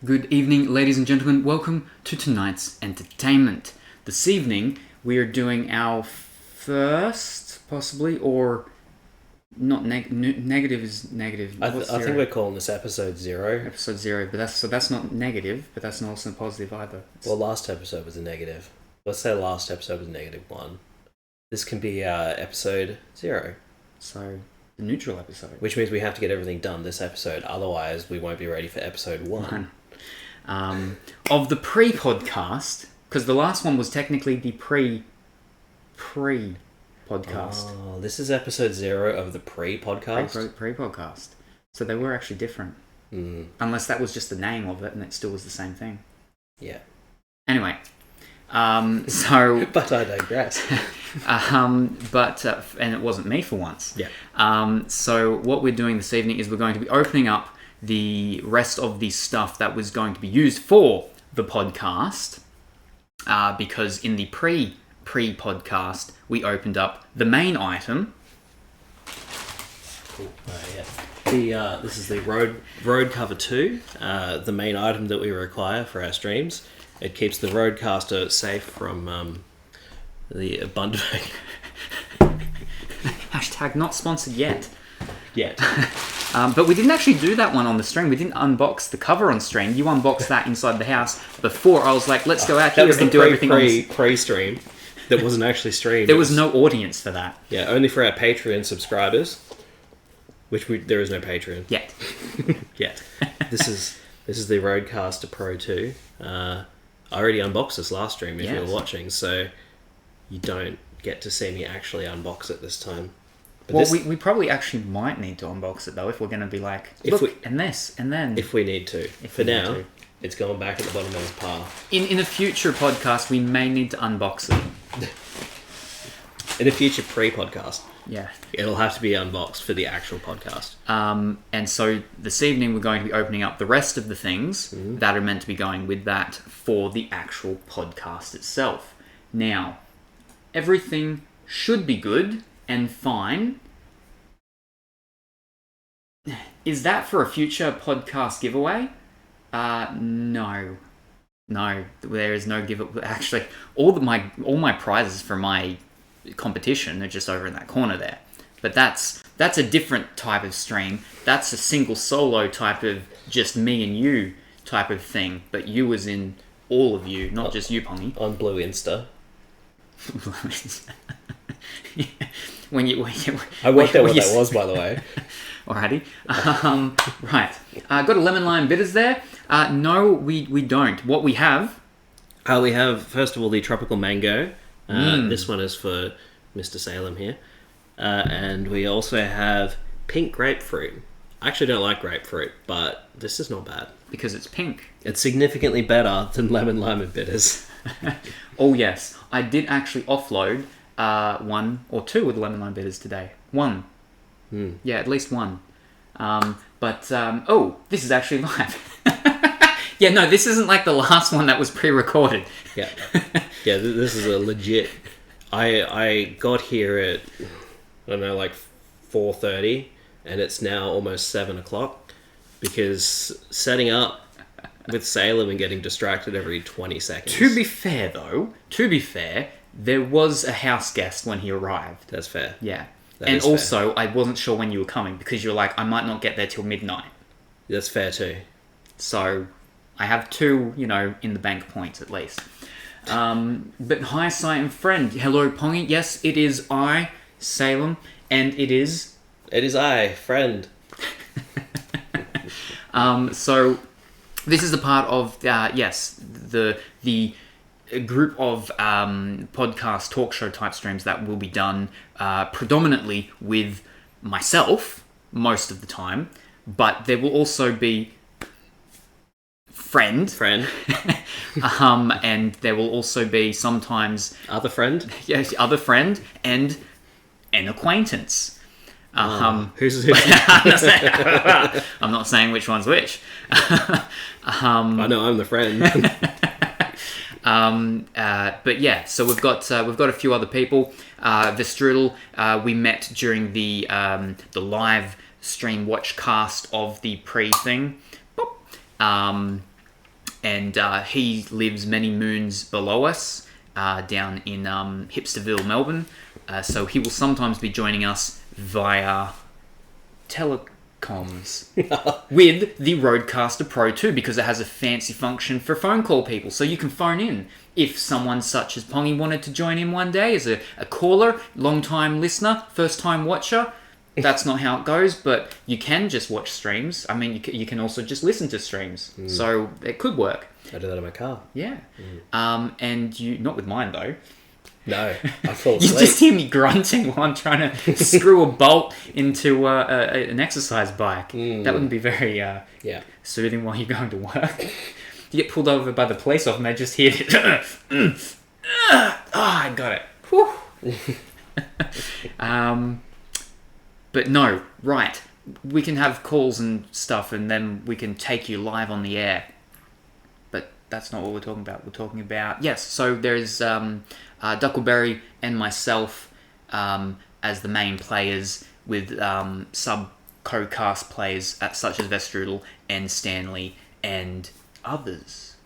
Good evening, ladies and gentlemen. Welcome to tonight's entertainment. This evening, we are doing our first, possibly, or not negative is negative. I think we're calling this episode 0. Episode 0, but that's not negative, but that's not also positive either. Well, last episode was a negative. Let's say last episode was -1. This can be episode 0. So, the neutral episode. Which means we have to get everything done this episode, otherwise we won't be ready for episode 1. Of the pre-podcast, because the last one was technically the pre-podcast. Oh, this is episode 0 of the pre-podcast? Pre-podcast. So they were actually different. Unless that was just the name of it and it still was the same thing. Yeah. Anyway, so... But I digress. And it wasn't me for once. Yeah. So what we're doing this evening is we're going to be opening up the rest of the stuff that was going to be used for the podcast, because in the pre-podcast we opened up the main item. This is the RODECover 2, the main item that we require for our streams. It keeps the RODEcaster safe from the Bundaberg. Hashtag not sponsored yet. Yet. But we didn't actually do that one on the stream. We didn't unbox the cover on stream. You unboxed that inside the house before. I was like, let's go out here and do everything on pre-stream. That wasn't actually streamed. There was no audience for that. Yeah, only for our Patreon subscribers. There is no Patreon. Yet. Yet. This is the RODEcaster Pro 2. I already unboxed this last stream if you were watching, so you don't get to see me actually unbox it this time. But we probably actually might need to unbox it though if we're going to be like, look, and this, and then... If we need to. For now, it's going back at the bottom of this pile. In a future podcast, we may need to unbox it. In a future pre-podcast. Yeah. It'll have to be unboxed for the actual podcast. And so this evening we're going to be opening up the rest of the things that are meant to be going with that for the actual podcast itself. Now, everything should be good and fine. Is that for a future podcast giveaway? No, there is no giveaway. Actually, all my prizes for my competition are just over in that corner there. But that's a different type of stream. That's a single solo type of just me and you type of thing. But you as in all of you, not just you, Pongy. On Blue Insta. Yeah. I worked out what that was, by the way. Alrighty. Right. Got a lemon lime bitters there. No, we don't. What we have... we have, first of all, the tropical mango. This one is for Mr. Salem here. And we also have pink grapefruit. I actually don't like grapefruit, but this is not bad. Because it's pink. It's significantly better than lemon lime and bitters. Oh, yes. I did actually offload 1 or 2 with lemon lime bitters today. 1. Yeah, at least 1. This is actually live. Yeah, no, this isn't like the last one that was pre-recorded. Yeah. Yeah, this is a legit... I got here at, I don't know, like 4:30, and it's now almost 7 o'clock, because setting up with Salem and getting distracted every 20 seconds. To be fair, there was a house guest when he arrived. That's fair. Yeah. And also, I wasn't sure when you were coming, because you're like, I might not get there till midnight. That's fair too. So, I have 2, in the bank points at least. But hi, Sight friend. Hello, Pongy. Yes, it is I, Salem, and it is... It is I, friend. So, this is the part of, the group of podcast talk show type streams that will be done predominantly with myself most of the time, but there will also be friend. And there will also be sometimes other friend. Yes, other friend and an acquaintance. Who's I'm not saying which one's which. I know I'm the friend. But yeah, so we've got a few other people. The Strudel we met during the live stream watch cast of the pre thing. and he lives many moons below us, down in Hipsterville, Melbourne. So he will sometimes be joining us via telecoms with the RODEcaster Pro 2, because it has a fancy function for phone call people. So you can phone in. If someone such as Pongy wanted to join in one day as a caller, long-time listener, first-time watcher, that's not how it goes, but you can just watch streams. I mean, you can also just listen to streams. So it could work. I do that in my car. Yeah. And you... Not with mine, though. No, I fall You asleep. just hear me grunting while I'm trying to screw a bolt into an exercise bike. That wouldn't be very soothing while you're going to work. You get pulled over by the police officer and they just hear it. I got it. Whew. But no, right. We can have calls and stuff, and then we can take you live on the air. But that's not what we're talking about. We're talking about... Yes, so there's Duckleberry and myself as the main players, with sub-co-cast players such as Vestrudel and Stanley and others,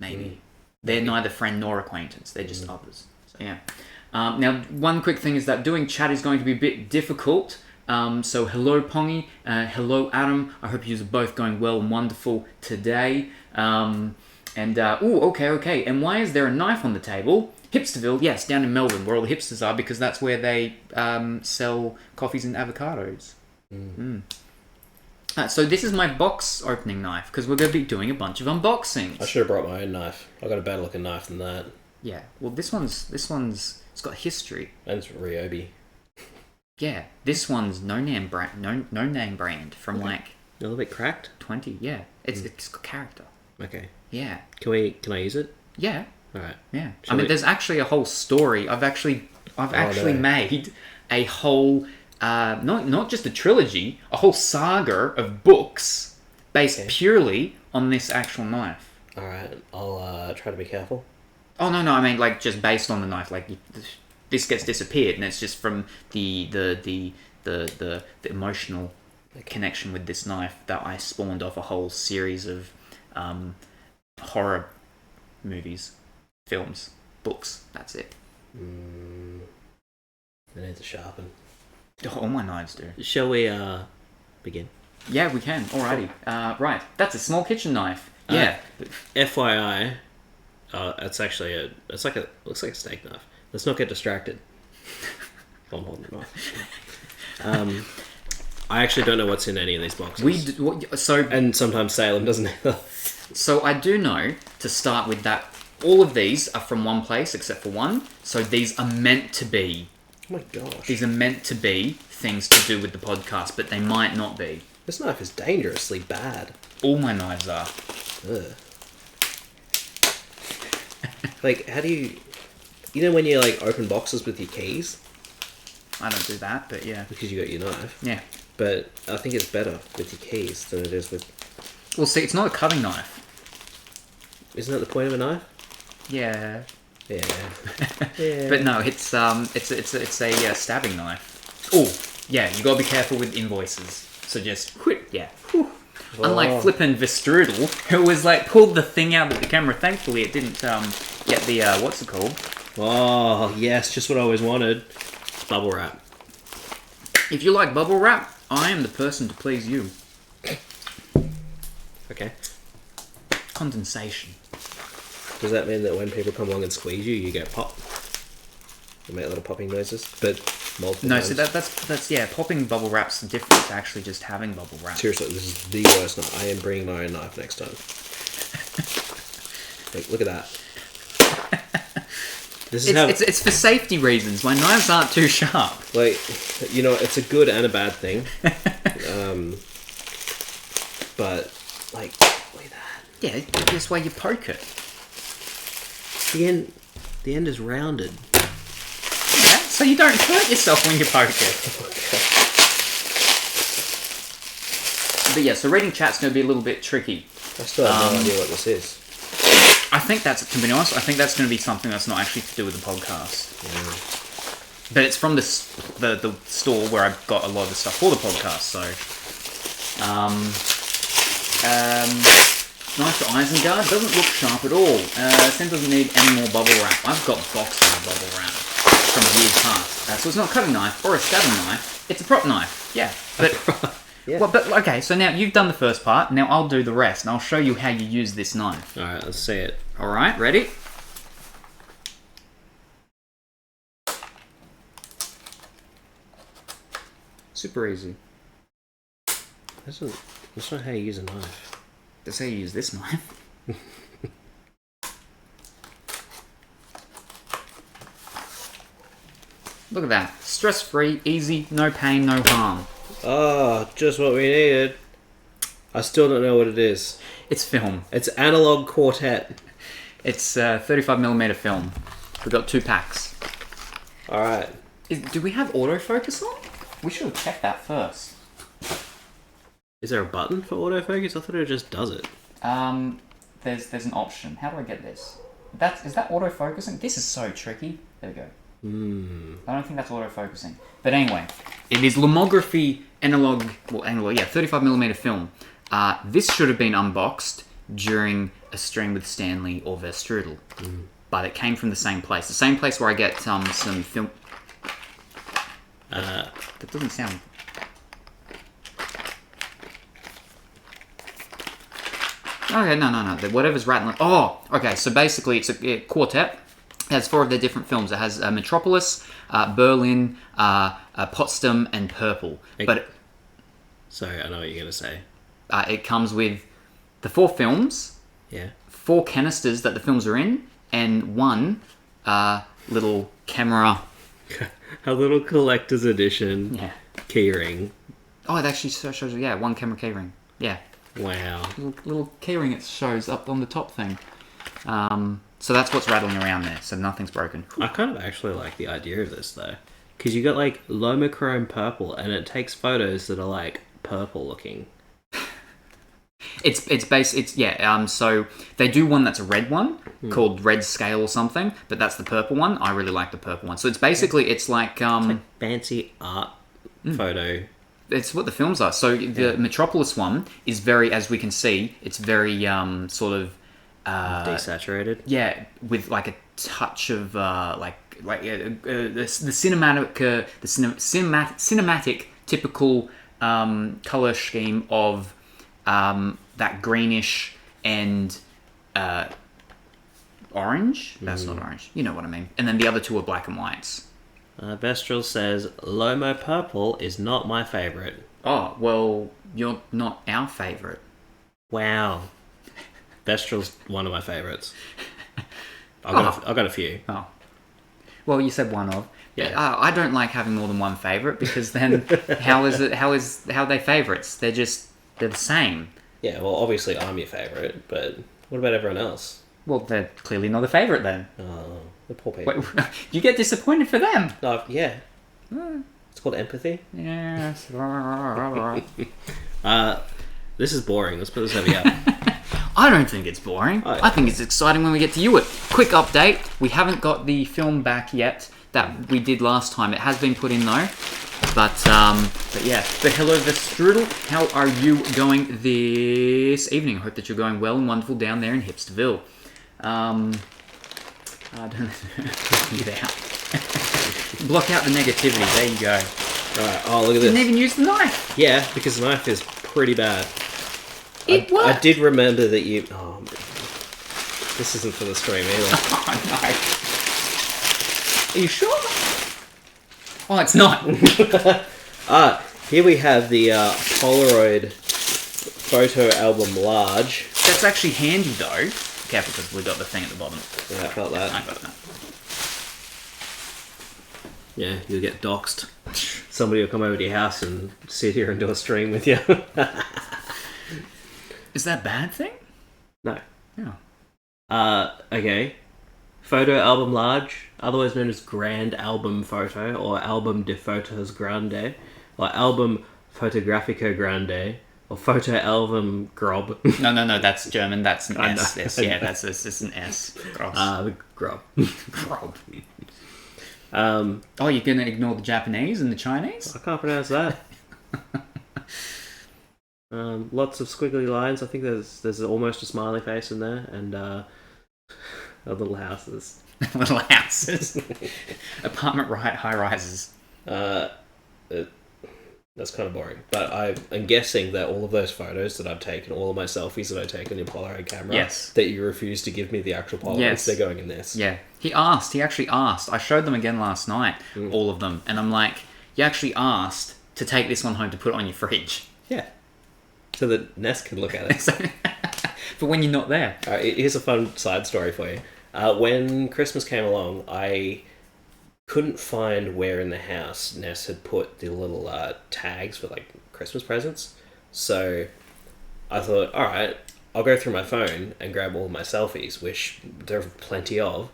maybe. They're neither friend nor acquaintance. They're just others. So, yeah. Now, one quick thing is that doing chat is going to be a bit difficult. So hello Pongy, hello Adam. I hope you are both going well and wonderful today. Okay. And why is there a knife on the table? Hipsterville, yes, down in Melbourne, where all the hipsters are, because that's where they sell coffees and avocados. So this is my box opening knife, because we're going to be doing a bunch of unboxings. I should have brought my own knife. I got a better looking knife than that. Yeah, well this one's it's got history. And it's Ryobi. Yeah, this one's no name brand from like A little bit cracked? 20. Yeah, it's got character. Okay. Yeah. Can I use it? Yeah. Alright. Yeah. There's actually a whole story. I've actually made a whole not just a trilogy, a whole saga of books based purely on this actual knife. Alright, I'll try to be careful. Oh no, I mean like just based on the knife. Like this gets disappeared, and it's just from the emotional connection with this knife that I spawned off a whole series of horror movies, films, books. That's it. I need to sharpen. All my knives do. Shall we begin? Yeah, we can. Alrighty. Right. That's a small kitchen knife. Yeah. FYI, it's actually looks like a steak knife. Let's not get distracted. I'm holding the knife. I actually don't know what's in any of these boxes. And sometimes Salem doesn't either. So I do know, to start with, that all of these are from one place except for one. So these are meant to be. Oh my gosh. These are meant to be things to do with the podcast, but they might not be. This knife is dangerously bad. All my knives are. Ugh. Like, how do you... You know when you, like, open boxes with your keys? I don't do that, but yeah. Because you got your knife. Yeah. But I think it's better with your keys than it is with... Well, see, it's not a cutting knife. Isn't that the point of a knife? Yeah. Yeah. Yeah. But no, it's a stabbing knife. Oh, yeah, you gotta be careful with invoices. So just quit. Yeah. Whew. Unlike flippin' Vestrudel, who was like pulled the thing out of the camera. Thankfully, it didn't get the what's it called? Oh yes, just what I always wanted. Bubble wrap. If you like bubble wrap, I am the person to please you. Okay. Condensation. Does that mean that when people come along and squeeze you, you go pop? You make little popping noises, but multiple times? So that's yeah. Popping bubble wrap's different to actually just having bubble wrap. Seriously, this is the worst knife. I am bringing my own knife next time. Like, look at that. It's for safety reasons. My knives aren't too sharp. Like, you know, it's a good and a bad thing. But like, look at that. Yeah, this way you poke it. The end is rounded. Yeah, so you don't hurt yourself when you poke it. But yeah, so reading chat's going to be a little bit tricky. I still have no idea what this is. I think that's, to be honest, I think that's going to be something that's not actually to do with the podcast. Yeah. But it's from the store where I got a lot of the stuff for the podcast, so... Nice Isengard. Doesn't look sharp at all. Sen doesn't need any more bubble wrap. I've got boxes of bubble wrap from years past. So it's not a cutting knife or a stabbing knife. It's a prop knife. Yeah. But, yeah. Well, but okay, so now you've done the first part. Now I'll do the rest, and I'll show you how you use this knife. Alright, let's see it. Alright, ready? Super easy. That's not how you use a knife. That's how you use this knife. Look at that. Stress-free, easy, no pain, no harm. Oh, just what we needed. I still don't know what it is. It's film. It's analog quartet. It's 35mm film. We've got 2 packs. Alright. Do we have autofocus on? We should have checked that first. Is there a button for autofocus? I thought it just does it. There's an option. How do I get this? Is that autofocusing? This is so tricky. There we go. I don't think that's autofocusing. But anyway, it is Lomography analog, 35mm film. This should have been unboxed during a stream with Stanley or Verstrudel. But it came from the same place. The same place where I get some film... that doesn't sound... Okay, no. Whatever's rattling... Oh! Okay, so basically it's a quartet. It has 4 of their different films. It has Metropolis, Berlin, Potsdam, and Purple. Sorry, I know what you're going to say. It comes with the 4 films, Yeah. 4 canisters that the films are in, and 1 little camera... A little collector's edition keyring. Oh, it actually shows, 1 camera keyring. Yeah. Wow. Little keyring it shows up on the top thing. So that's what's rattling around there, so nothing's broken. I kind of actually like the idea of this, though. Because you got, like, Lomochrome purple, and it takes photos that are, like, purple looking. So they do one that's a red one, called Red Scale or something, but that's the purple one. I really like the purple one. So it's basically, it's like fancy art photo. It's what the films are. So the Metropolis one is very, as we can see, it's very sort of desaturated. Yeah, with like a touch of the cinematic typical color scheme of that greenish and orange. That's not orange. You know what I mean. And then the other 2 are black and whites. Vestrel says, Lomo purple is not my favourite. Oh, well, you're not our favourite. Wow. Vestrel's one of my favourites. I've got a few. Oh. Well, you said one of. Yeah. I don't like having more than one favourite because then how are they favourites? They're the same. Yeah, well, obviously I'm your favourite, but what about everyone else? Well, they're clearly not a favourite then. Oh, the poor people. Wait, you get disappointed for them. No, yeah. It's called empathy. Yes. This is boring. Let's put this over here. I don't think it's boring. I think it's exciting when we get to you it. Quick update. We haven't got the film back yet that we did last time. It has been put in though. But yeah. But hello, Strudel. How are you going this evening? I hope that you're going well and wonderful down there in Hipsterville. I don't know. Get out. Block out the negativity. There you go. Right. Oh, look at this. Didn't even use the knife. Yeah, because the knife is pretty bad. It worked. I did remember that you... Oh, this isn't for the stream either. Oh, no. Are you sure? Oh, it's not. Here we have the Polaroid photo album large. That's actually handy though. Careful because we got the thing at the bottom. Yeah, I felt that. I got that. Yeah, you'll get doxed. Somebody will come over to your house and sit here and do a stream with you. Is that a bad thing? No. Yeah. Okay. Photo album large, otherwise known as Grand Album Photo, or Album de Fotos Grande, or Album Fotografico Grande, or Photo Album Grob. No, that's German. That's an S. That's an S. Grob. Grob. Oh, you're gonna ignore the Japanese and the Chinese? I can't pronounce that. Lots of squiggly lines. I think there's almost a smiley face in there, and little houses. Little houses. Apartment high rises. That's kind of boring. But I'm guessing that all of those photos that I've taken, all of my selfies that I take on your Polaroid camera, yes, that you refuse to give me the actual Polaroids, yes, they're going in this. Yeah. He actually asked. I showed them again last night, all of them, and I'm like, you actually asked to take this one home to put it on your fridge. Yeah. So that Ness can look at it. For when you're not there. Here's a fun side story for you. When Christmas came along, I couldn't find where in the house Ness had put the little tags for like Christmas presents. So I thought, all right, I'll go through my phone and grab all my selfies, which there are plenty of,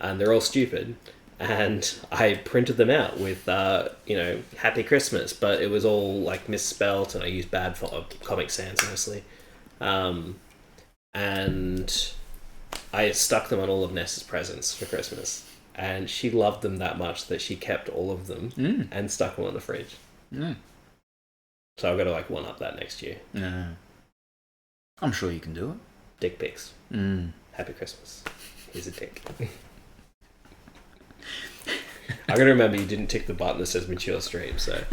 and they're all stupid. And I printed them out with, Happy Christmas, but it was all like misspelt, and I used bad Comic Sans mostly. And I stuck them on all of Ness's presents for Christmas. And she loved them that much that she kept all of them and stuck them on the fridge. Mm. So I've got to one up that next year. No. I'm sure you can do it. Dick pics. Happy Christmas. Here's a dick. I'm going to remember you didn't tick the button that says mature stream, so...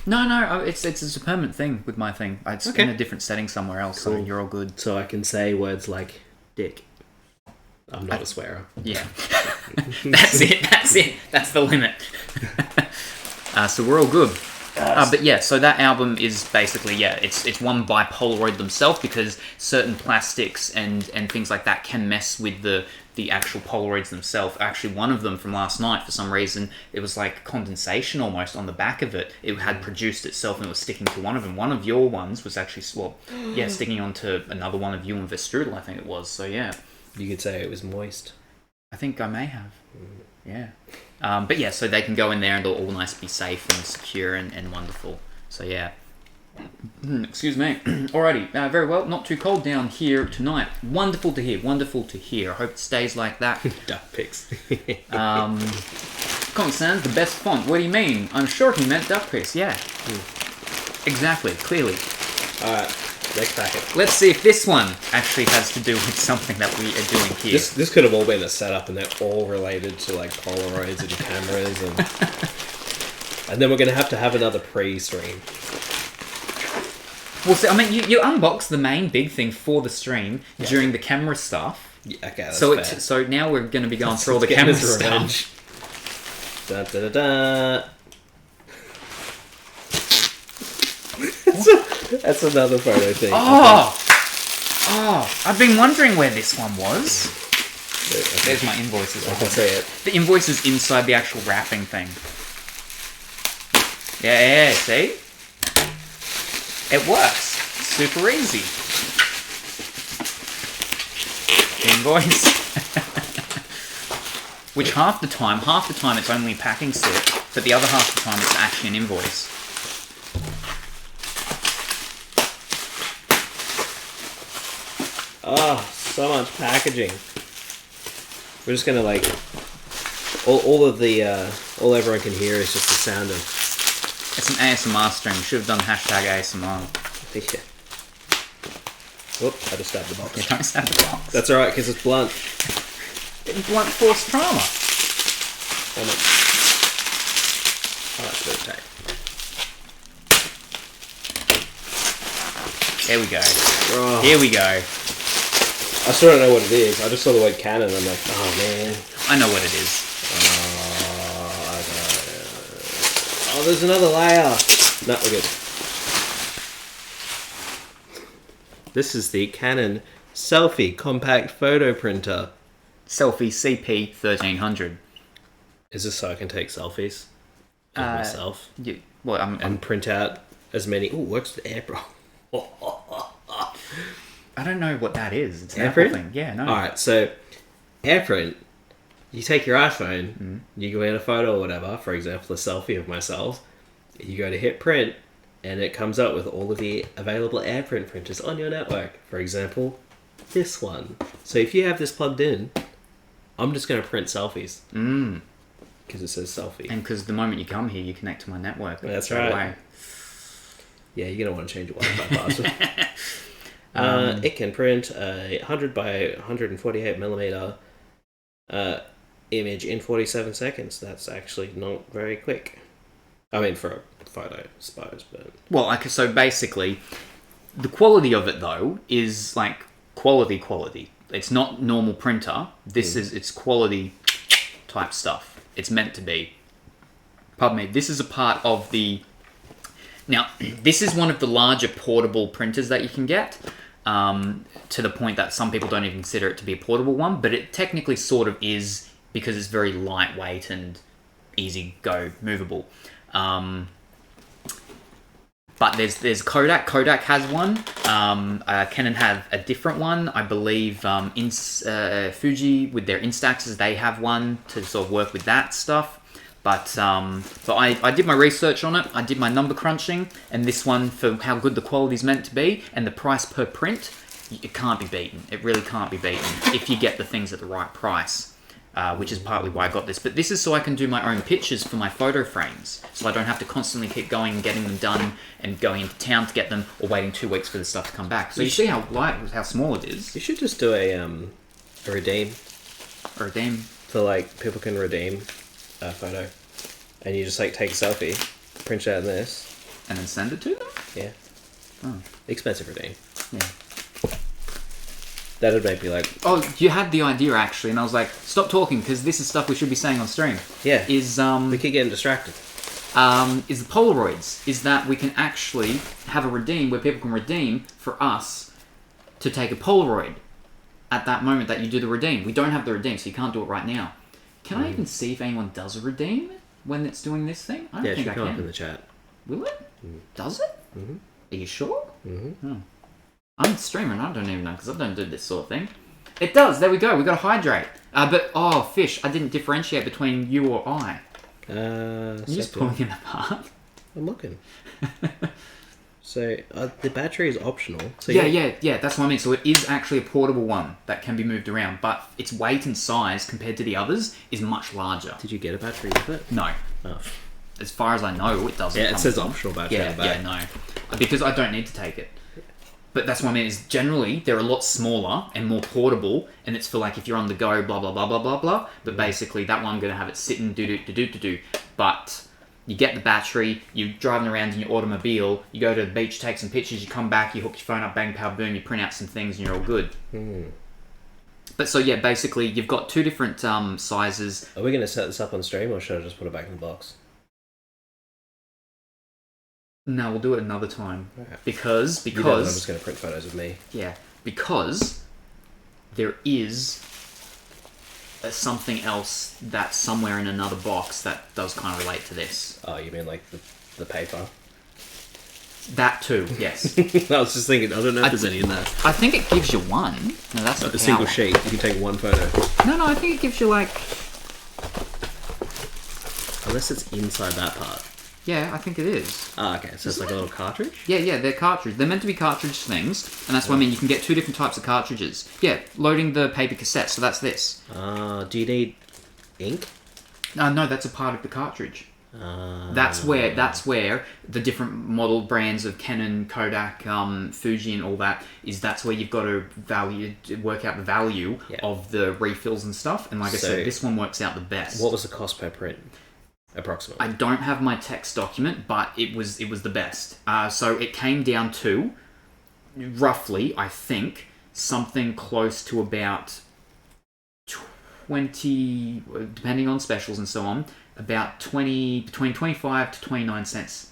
No, it's a permanent thing with my thing. It's in a different setting somewhere else, cool. So you're all good. So I can say words like dick. I'm not a swearer. Yeah. That's it. That's the limit. So we're all good. But yeah, so that album is basically, it's one by Polaroid themselves, because certain plastics and things like that can mess with the actual Polaroids themselves. Actually, one of them from last night, for some reason, it was like condensation almost on the back of it. It had produced itself and it was sticking to one of them. One of your ones was actually, sticking onto another one of you and Vestrudel, I think it was. So yeah. You could say it was moist. I think I may have. Yeah. But yeah, so they can go in there and they'll all nice, be safe and secure and wonderful. So yeah. Excuse me. Alrighty. Very well. Not too cold down here tonight. Wonderful to hear. I hope it stays like that. Duck pics. Comic Sans, the best font. What do you mean? I'm sure he meant duck pics. Yeah. Exactly. Clearly. Alright. Next packet. Let's see if this one actually has to do with something that we are doing here. This could have all been a setup, and they're all related to like Polaroids and cameras, and then we're going to have another pre-stream. Well, see, I mean, you unbox the main big thing for the stream during the camera stuff. Yeah, okay, that's so fair. So now we're going to be going through all the camera stuff. Da, da, da, da. That's another photo thing. Oh, I've been wondering where this one was. There's my invoices. I can see it. The invoice is inside the actual wrapping thing. Yeah, see? It works. Super easy. Invoice. Which half the time it's only a packing slip, but the other half the time it's actually an invoice. Oh, so much packaging. We're just gonna all everyone can hear is just the sound of. It's an ASMR stream. You should have done #ASMR. Yeah. Whoop! I just stabbed the box. You don't stab the box. That's all right because it's blunt. Blunt force trauma. Oh, that's really tight. There we go. Oh. Here we go. I still don't know what it is. I just saw the word Canon and I'm like, oh man. I know what it is. Oh, there's another layer. No, we're good. This is the Canon Selphy compact photo printer. Selphy CP 1300. Is this so I can take selfies of myself? And print out as many. Ooh, works with AirPrint. I don't know what that is. It's an AirPrint Apple thing. Yeah, no. Alright, so AirPrint, you take your iPhone, you go in a photo or whatever, for example, a selfie of myself, you go to hit print, and it comes up with all of the available AirPrint printers on your network. For example, this one. So if you have this plugged in, I'm just going to print selfies. Because it says selfie. And because the moment you come here, you connect to my network. That's right. Away. Yeah, you're gonna want to change your Wi-Fi password. It can print a 100 by 148 millimeter image in 47 seconds. That's actually not very quick. I mean, for a photo, I suppose, but... Well, okay, so basically, the quality of it, though, is, like, quality. It's not normal printer. It's quality type stuff. It's meant to be. Pardon me. This is a part of the... Now, this is one of the larger portable printers that you can get, to the point that some people don't even consider it to be a portable one, but it technically sort of is, because it's very lightweight and easy go, movable. But there's Kodak. Kodak has one. Canon have a different one. I believe Fuji with their Instaxes, they have one to sort of work with that stuff. But I did my research on it. I did my number crunching, and this one, for how good the quality is meant to be and the price per print, it can't be beaten. It really can't be beaten if you get the things at the right price. Which is partly why I got this. But this is so I can do my own pictures for my photo frames, so I don't have to constantly keep going and getting them done and going into town to get them, or waiting 2 weeks for the stuff to come back. So you see how small it is. You should just do a redeem. A redeem? So, like, people can redeem a photo. And you just, like, take a selfie, print out this. And then send it to them? Yeah. Oh. Expensive redeem. Yeah. That'd make me like... Oh, you had the idea, actually, and I was like, stop talking, because this is stuff we should be saying on stream. Yeah. We We keep getting distracted. Is the Polaroids. Is that we can actually have a redeem where people can redeem for us to take a Polaroid at that moment that you do the redeem. We don't have the redeem, so you can't do it right now. Can I even see if anyone does a redeem when it's doing this thing? I don't think I can. Yeah, it should come up in the chat. Will it? Does it? Mm-hmm. Are you sure? Mm-hmm. Oh. I'm streaming, I don't even know, because I don't do this sort of thing. It does, there we go, we got to hydrate. Fish, I didn't differentiate between you or I. You're just pulling it apart. I'm looking. So, the battery is optional. So yeah, that's what I mean. So it is actually a portable one that can be moved around, but its weight and size compared to the others is much larger. Did you get a battery with it? No. Oh. As far as I know, it doesn't. Yeah, it says optional battery on the back. Yeah, no. Because I don't need to take it. But that's what I mean, is generally they're a lot smaller and more portable, and it's for like if you're on the go, blah, blah, blah, blah, blah, blah. But basically that one, I'm going to have it sitting, do. But you get the battery, you're driving around in your automobile, you go to the beach, take some pictures, you come back, you hook your phone up, bang, pow, boom, you print out some things and you're all good. But so yeah, basically you've got two different sizes. Are we going to set this up on stream, or should I just put it back in the box? No, we'll do it another time. Okay. Because I'm just going to print photos of me. Yeah, because there is something else that's somewhere in another box that does kind of relate to this. Oh, you mean like the paper? That too, yes. I was just thinking, I don't know if there's any in there. I think it gives you one. No, that's a single sheet. You can take one photo. No, I think it gives you like... Unless it's inside that part. Yeah, I think it is. Ah, okay. So it's like a little cartridge? Yeah, they're cartridge. They're meant to be cartridge things, and that's what I mean. You can get two different types of cartridges. Yeah, loading the paper cassette, so that's this. Do you need ink? No, that's a part of the cartridge. That's where the different model brands of Canon, Kodak, Fuji and all that is. That's where you've got to work out the value of the refills and stuff. And like I said, this one works out the best. What was the cost per print? Approximately. I don't have my text document, but it was the best. So it came down to roughly, I think, something close to about 20, depending on specials and so on, about between 25 to 29 cents.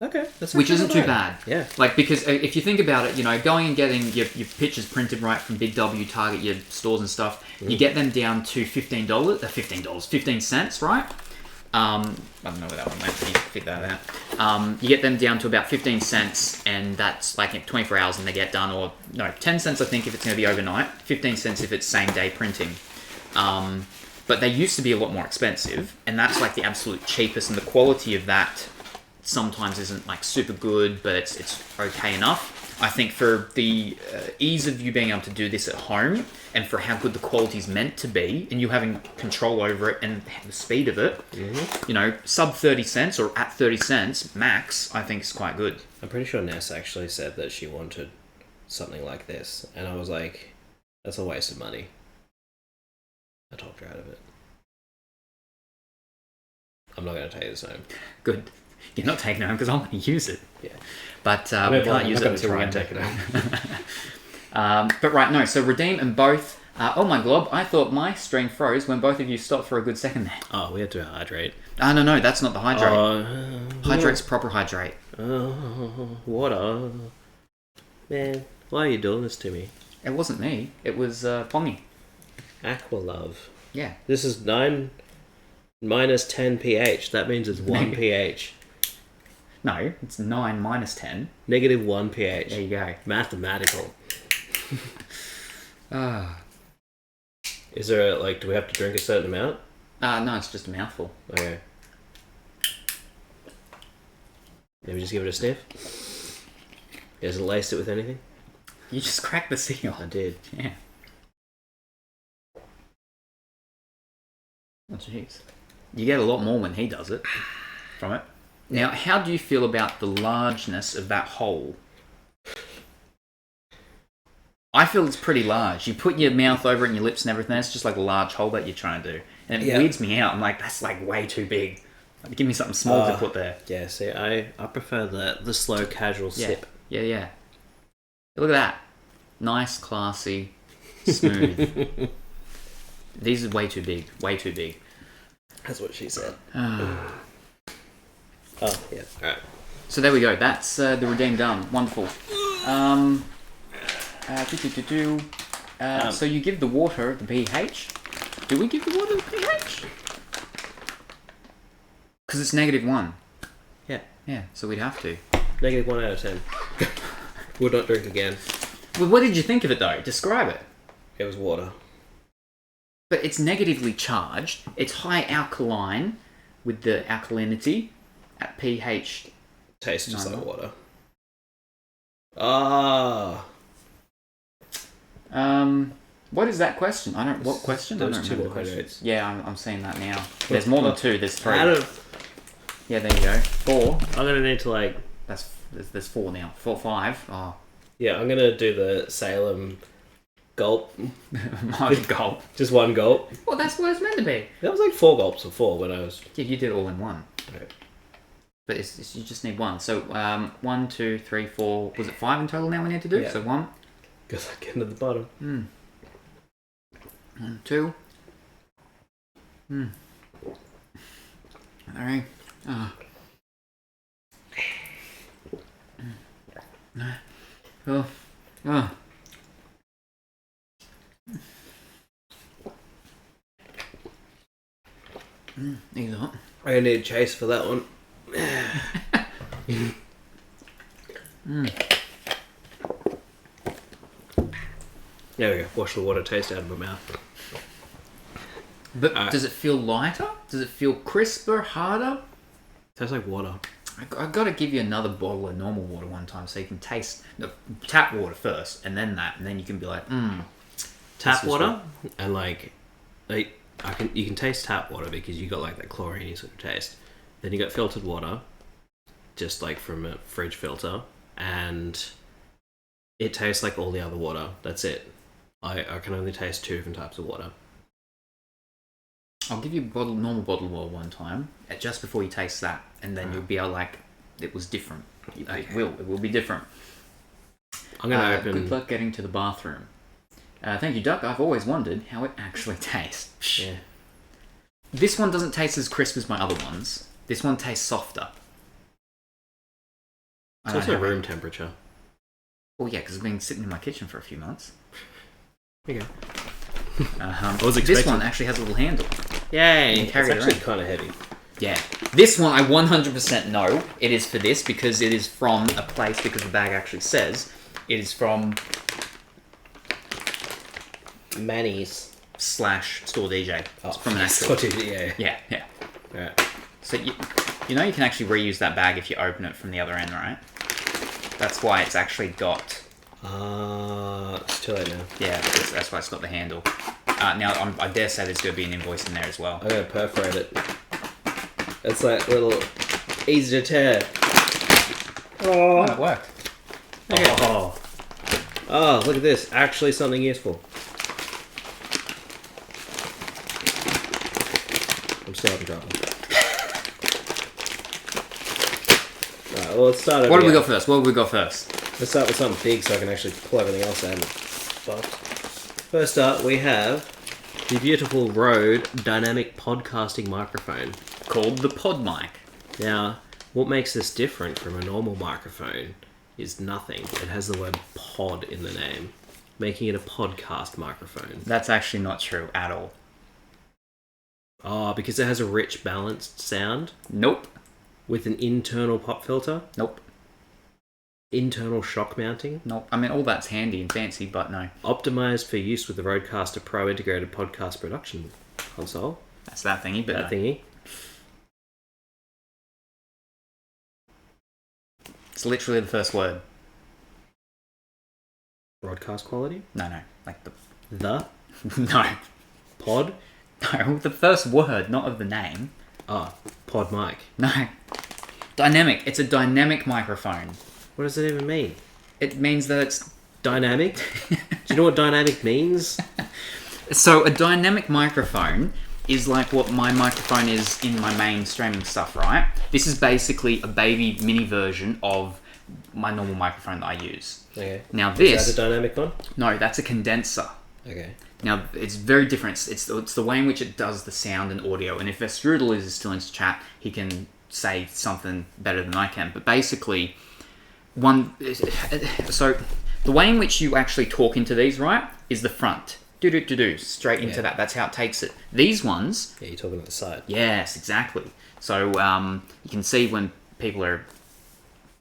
Okay, that's which isn't too bad. Yeah, like because if you think about it, going and getting your pictures printed right from Big W, Target, your stores and stuff, you get them down to $15 cents, right? I don't know where that one went. You figure that out. You get them down to about 15 cents, and that's like in 24 hours, and they get done. Or no, 10 cents I think if it's going to be overnight. 15 cents if it's same day printing. But they used to be a lot more expensive, and that's like the absolute cheapest. And the quality of that sometimes isn't like super good, but it's okay enough. I think for the ease of you being able to do this at home, and for how good the quality's meant to be, and you having control over it and the speed of it, you know, sub 30 cents or at 30 cents max, I think is quite good. I'm pretty sure Ness actually said that she wanted something like this, and I was like, that's a waste of money. I talked her out of it. I'm not going to take this home. Good. You're not taking it home because I want to use it. Yeah. But we can't use it until we take it home. But right, no. So redeem and both. Oh my glob! I thought my stream froze when both of you stopped for a good second there. Oh, we had to hydrate. No, that's not the hydrate. Hydrate's proper hydrate. Water. Man, why are you doing this to me? It wasn't me. It was Pongy. Aqua love. Yeah. This is 9 minus 10 pH. That means it's 1 pH. No, it's 9 minus 10. Negative 1 pH. There you go. Mathematical. Is there, like, do we have to drink a certain amount? No, it's just a mouthful. Okay. Maybe just give it a sniff? You hasn't laced it with anything? You just cracked the seal. I did. Yeah. Oh, jeez. You get a lot more when he does it from it. Now, how do you feel about the largeness of that hole? I feel it's pretty large. You put your mouth over it and your lips and everything, it's just like a large hole that you're trying to do. And it weirds me out. I'm like, that's like way too big. Like, give me something small to put there. Yeah, see, I prefer the slow, casual sip. Yeah. Look at that. Nice, classy, smooth. These are way too big. Way too big. That's what she said. Yeah. Alright. So there we go. That's the redeem done. Wonderful. So you give the water the pH. Do we give the water the pH? Because it's -1. Yeah, so we'd have to. -1 out of 10. Would not drink again. Well, what did you think of it though? Describe it. It was water. But it's negatively charged. It's high alkaline with the alkalinity at pH. Tastes just like water. What is that question? What question? There was I don't 2 remember more the question. hydrates. Yeah, I'm seeing that now. There's more than 2. There's 3. Yeah, there you go. 4. I'm gonna need to There's 4 now. 4, 5. Oh. Yeah, I'm gonna do the Salem gulp. My gulp. Just 1 gulp. Well, that's what it's meant to be. That was like 4 gulps before when I was. Yeah, you did it all in one. Okay. But you just need 1. So 1, 2, 3, 4. Was it 5 in total now we need to do? Yeah. So 1. Because I get to the bottom. 1, 2. 3. These are. I need a chase for that one. There we go. Wash the water taste out of my mouth. But does it feel lighter? Does it feel crisper, harder? Tastes like water. I got to give you another bottle of normal water one time so you can taste the tap water first and then that, and then you can be like, Tap water and you can taste tap water because you got like that chlorine sort of taste. Then you got filtered water, just like from a fridge filter, and it tastes like all the other water. That's it. I can only taste 2 different types of water. I'll give you a normal bottle of water one time, just before you taste that, and then you'll be able it was different. It will be different. I'm gonna open. Good luck getting to the bathroom. Thank you, Duck. I've always wondered how it actually tastes. Yeah. This one doesn't taste as crisp as my other ones. This one tastes softer. It's also room temperature. Well, yeah, because it's been sitting in my kitchen for a few months. Okay. I was expecting... This one actually has a little handle. Yay! It's actually kind of heavy. Yeah. This one I 100% know it is for this because it is from a place, because the bag actually says it is from Manny's / Store DJ. It's from an actual... Store DJ, yeah. Right. So you know you can actually reuse that bag if you open it from the other end, right? That's why it's actually got... It's too late now. Yeah, that's why it's got the handle. Now, I dare say there's going to be an invoice in there as well. I'm going to perforate it. It's like little easy to tear. Oh, it worked. Okay. Oh, look at this. Actually something useful. I'm still having trouble. Alright, well, let's start over. What have we got first? Let's start with something big so I can actually pull everything else out. First up, we have the beautiful Rode dynamic podcasting microphone. Called the PodMic. Now, what makes this different from a normal microphone is nothing. It has the word pod in the name, making it a podcast microphone. That's actually not true at all. Oh, because it has a rich, balanced sound? Nope. With an internal pop filter? Nope. Internal shock mounting? Nope. I mean, all that's handy and fancy, but no. Optimized for use with the RODECaster Pro integrated podcast production console. That's that thingy, but that thingy. It's literally the first word. Broadcast quality? No. Like the... No. Pod? No, the first word, not of the name. PodMic. No. Dynamic. It's a dynamic microphone. What does it even mean? It means that it's... Dynamic? Do you know what dynamic means? So a dynamic microphone is like what my microphone is in my main streaming stuff, right? This is basically a baby mini version of my normal microphone that I use. Okay. Now this... Is that a dynamic one? No, that's a condenser. Okay. Now, it's very different. It's the way in which it does the sound and audio. And if Strudel is still in chat, he can say something better than I can. But basically, so the way in which you actually talk into these, right, is the front. Do straight into that. That's how it takes it. These ones... Yeah, you're talking at the side. Yes, exactly. So you can see when people are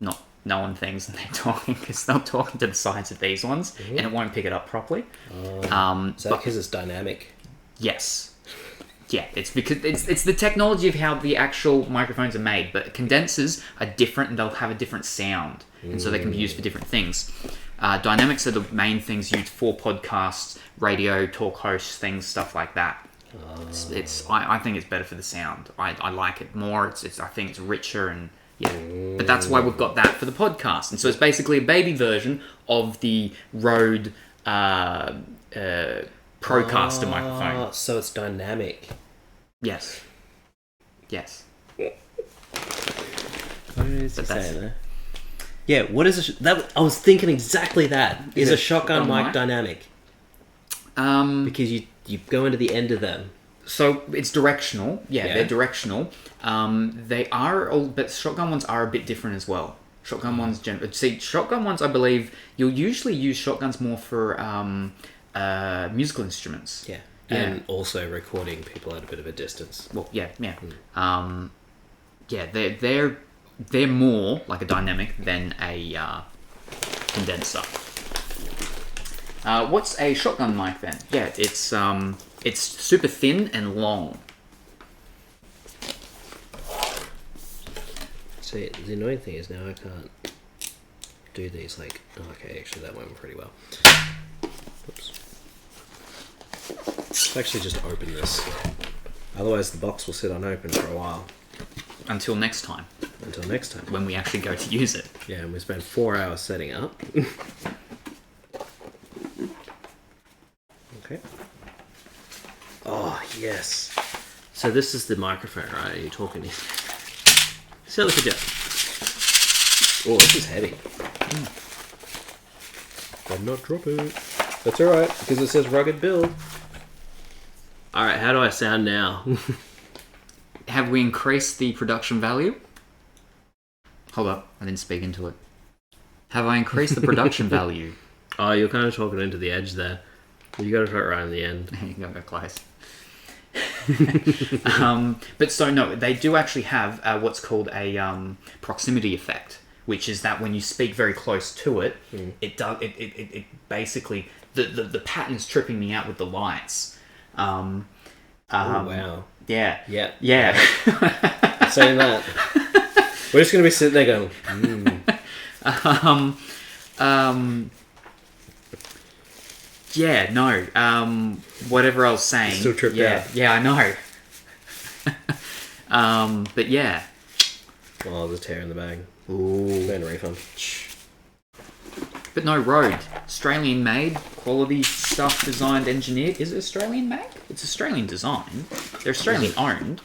not knowing things and they're talking, because they're talking to the sides of these ones, and it won't pick it up properly. Is that because it's dynamic? Yes. Yeah, it's because it's the technology of how the actual microphones are made, but condensers are different and they'll have a different sound, and so they can be used for different things. Dynamics are the main things used for podcasts, radio, talk hosts, things, stuff like that. I think it's better for the sound. I like it more. I think it's richer and but that's why we've got that for the podcast. And so it's basically a baby version of the Rode Procaster microphone. So it's dynamic. Yes. What is it saying there? Yeah, what is I was thinking exactly that. Is a shotgun mic dynamic? Because you go into the end of them. So it's directional. Yeah, they're directional. They are, but shotgun ones are a bit different as well. Shotgun ones, shotgun ones, I believe you'll usually use shotguns more for musical instruments. Yeah, and also recording people at a bit of a distance. Well, yeah. They're more like a dynamic than a condenser. What's a shotgun mic then? Yeah, it's super thin and long. See, the annoying thing is now I can't do these like... Oh, okay, actually that went pretty well. Oops. Let's actually just open this. Otherwise the box will sit unopened for a while. Until next time. When we actually go to use it. Yeah, and we spent 4 hours setting up. Okay. Oh, yes. So this is the microphone, right? Are you talking here? So look at that. Oh, this is heavy. I'll not drop it. That's alright, because it says rugged build. Alright, how do I sound now? Have we increased the production value? Hold up, I didn't speak into it. Have I increased the production value? Oh, you're kind of talking into the edge there. You got to put it right in the end. You got to go close. But so no, they do actually have what's called a proximity effect, which is that when you speak very close to it, it basically the pattern's tripping me out with the lights. Oh wow! Yeah. Saying that, we're just gonna be sitting there going. Yeah, no. Whatever I was saying. Still tripped out. Yeah, I know. But yeah. Oh, there's a tear in the bag. Ooh. Then a refund. But no, Rode. Australian made, quality stuff, designed, engineered. Is it Australian made? It's Australian design. They're Australian owned.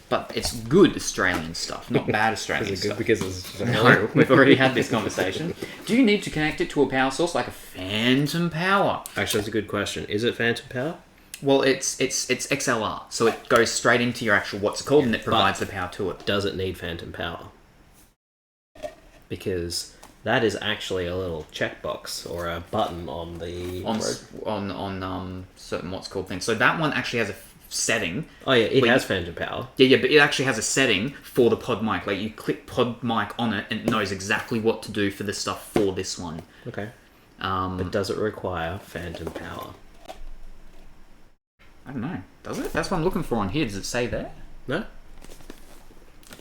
But it's good Australian stuff, not bad Australian Is it good stuff. because it's... No, we've already had this conversation. Do you need to connect it to a power source like a phantom power? Actually, that's a good question. Is it phantom power? Well, it's XLR, so it goes straight into your actual what's called, and it provides the power to it. Does it need phantom power? Because that is actually a little checkbox or a button on the on certain what's called things. So that one actually has a setting. Oh yeah, it has phantom power. Yeah, but it actually has a setting for the PodMic. Like you click PodMic on it, and it knows exactly what to do for the stuff for this one. Okay. But does it require phantom power? I don't know. Does it? That's what I'm looking for on here. Does it say there? No.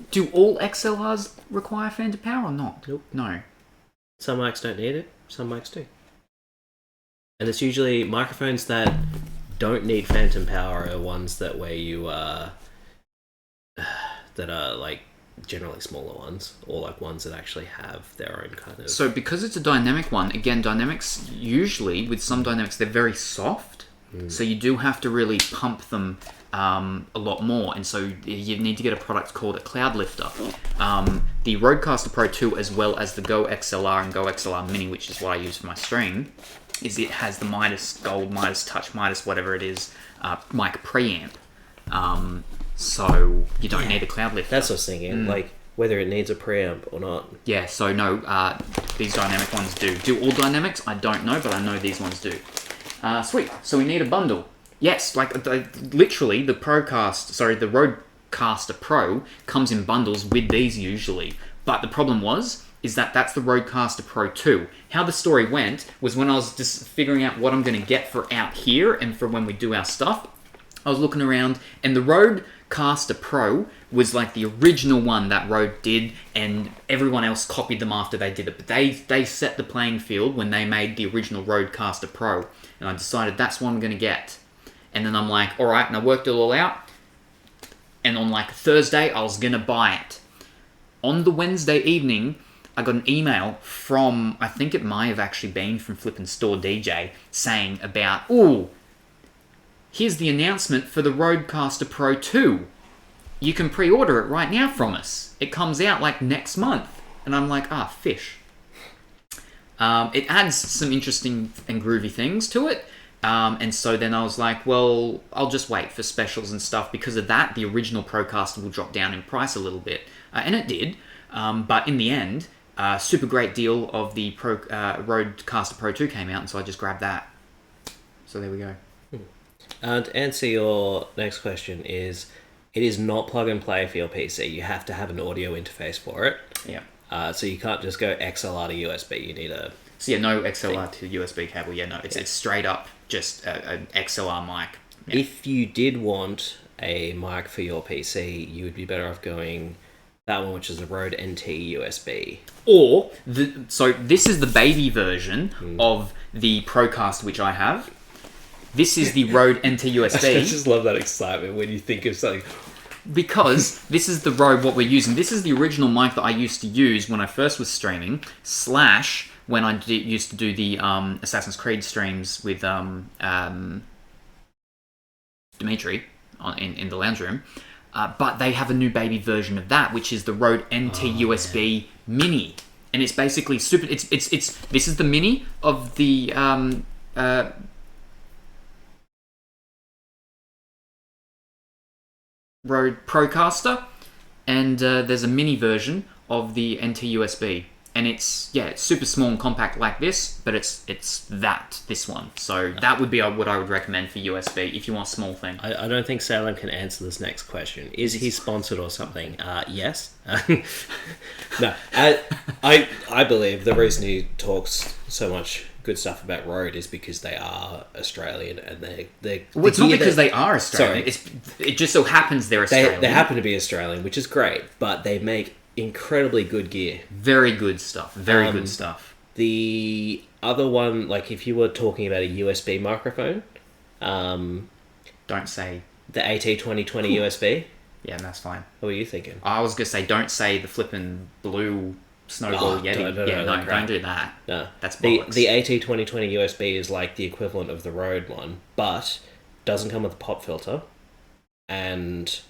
Do all XLRs require phantom power or not? Nope. No. Some mics don't need it. Some mics do. And it's usually microphones that don't need phantom power are ones that where you that are like generally smaller ones, or like ones that actually have their own kind of... So because it's a dynamic one, again, dynamics usually, with some dynamics, they're very soft. So you do have to really pump them a lot more, and so you need to get a product called a Cloud Lifter. The RODECaster Pro 2, as well as the Go XLR and Go XLR Mini, which is what I use for my stream, is it has the Midas Gold, Midas Touch, Midas whatever it is, mic preamp. So you don't need a Cloud Lifter. That's what I was thinking, like whether it needs a preamp or not. Yeah, so no, these dynamic ones do. Do all dynamics? I don't know, but I know these ones do. Sweet. So we need a bundle. Yes, like literally the RODECaster Pro comes in bundles with these usually. But the problem is that that's the RODECaster Pro 2. How the story went was when I was just figuring out what I'm going to get for out here and for when we do our stuff, I was looking around, and the RODECaster Pro was like the original one that Rode did, and everyone else copied them after they did it. But they set the playing field when they made the original RODECaster Pro, and I decided that's what I'm going to get. And then I'm like, all right, and I worked it all out, and on like Thursday, I was going to buy it. On the Wednesday evening, I got an email from, I think it might have actually been from Flippin' Store DJ, saying about, ooh, here's the announcement for the RODECaster Pro 2. You can pre-order it right now from us. It comes out like next month. And I'm like, fish. It adds some interesting and groovy things to it. And so then I was like, well, I'll just wait for specials and stuff. Because of that, the original Procaster will drop down in price a little bit. And it did. But in the end, super great deal of the RODECaster Pro 2 came out. And so I just grabbed that. So there we go. And to answer your next question is, it is not plug and play for your PC. You have to have an audio interface for it. Yeah. So you can't just go XLR to USB. You need a... So yeah, no XLR to USB cable. Yeah, no, it's straight up just an XLR mic. Yeah. If you did want a mic for your PC, you would be better off going that one, which is the Rode NT USB. Or, so this is the baby version of the Procaster, which I have. This is the Rode NT USB. I just love that excitement when you think of something. Because this is the Rode, what we're using. This is the original mic that I used to use when I first was streaming, / when I used to do the Assassin's Creed streams with Dimitri in the lounge room. But they have a new baby version of that, which is the Rode NT USB Mini. And it's basically super... It's this is the Mini of the... Rode Procaster, and there's a mini version of the NT USB, and it's super small and compact like this, but it's this one. So that would be what I would recommend for USB if you want a small thing. I don't think Salem can answer this next question. Is he sponsored or something? Yes. No, I believe the reason he talks so much good stuff about Rode is because they are Australian, and well, it's not because they are Australian. It just so happens they're Australian. They happen to be Australian, which is great, but they make incredibly good gear. Very good stuff. Very good stuff. The other one, like if you were talking about a USB microphone, don't say the AT2020 USB. Yeah, that's fine. What were you thinking? I was gonna say, don't say the flippin' blue Snowball Yeti. Don't do that. No, that's bollocks. The AT2020 USB is like the equivalent of the Rode one, but doesn't come with a pop filter, and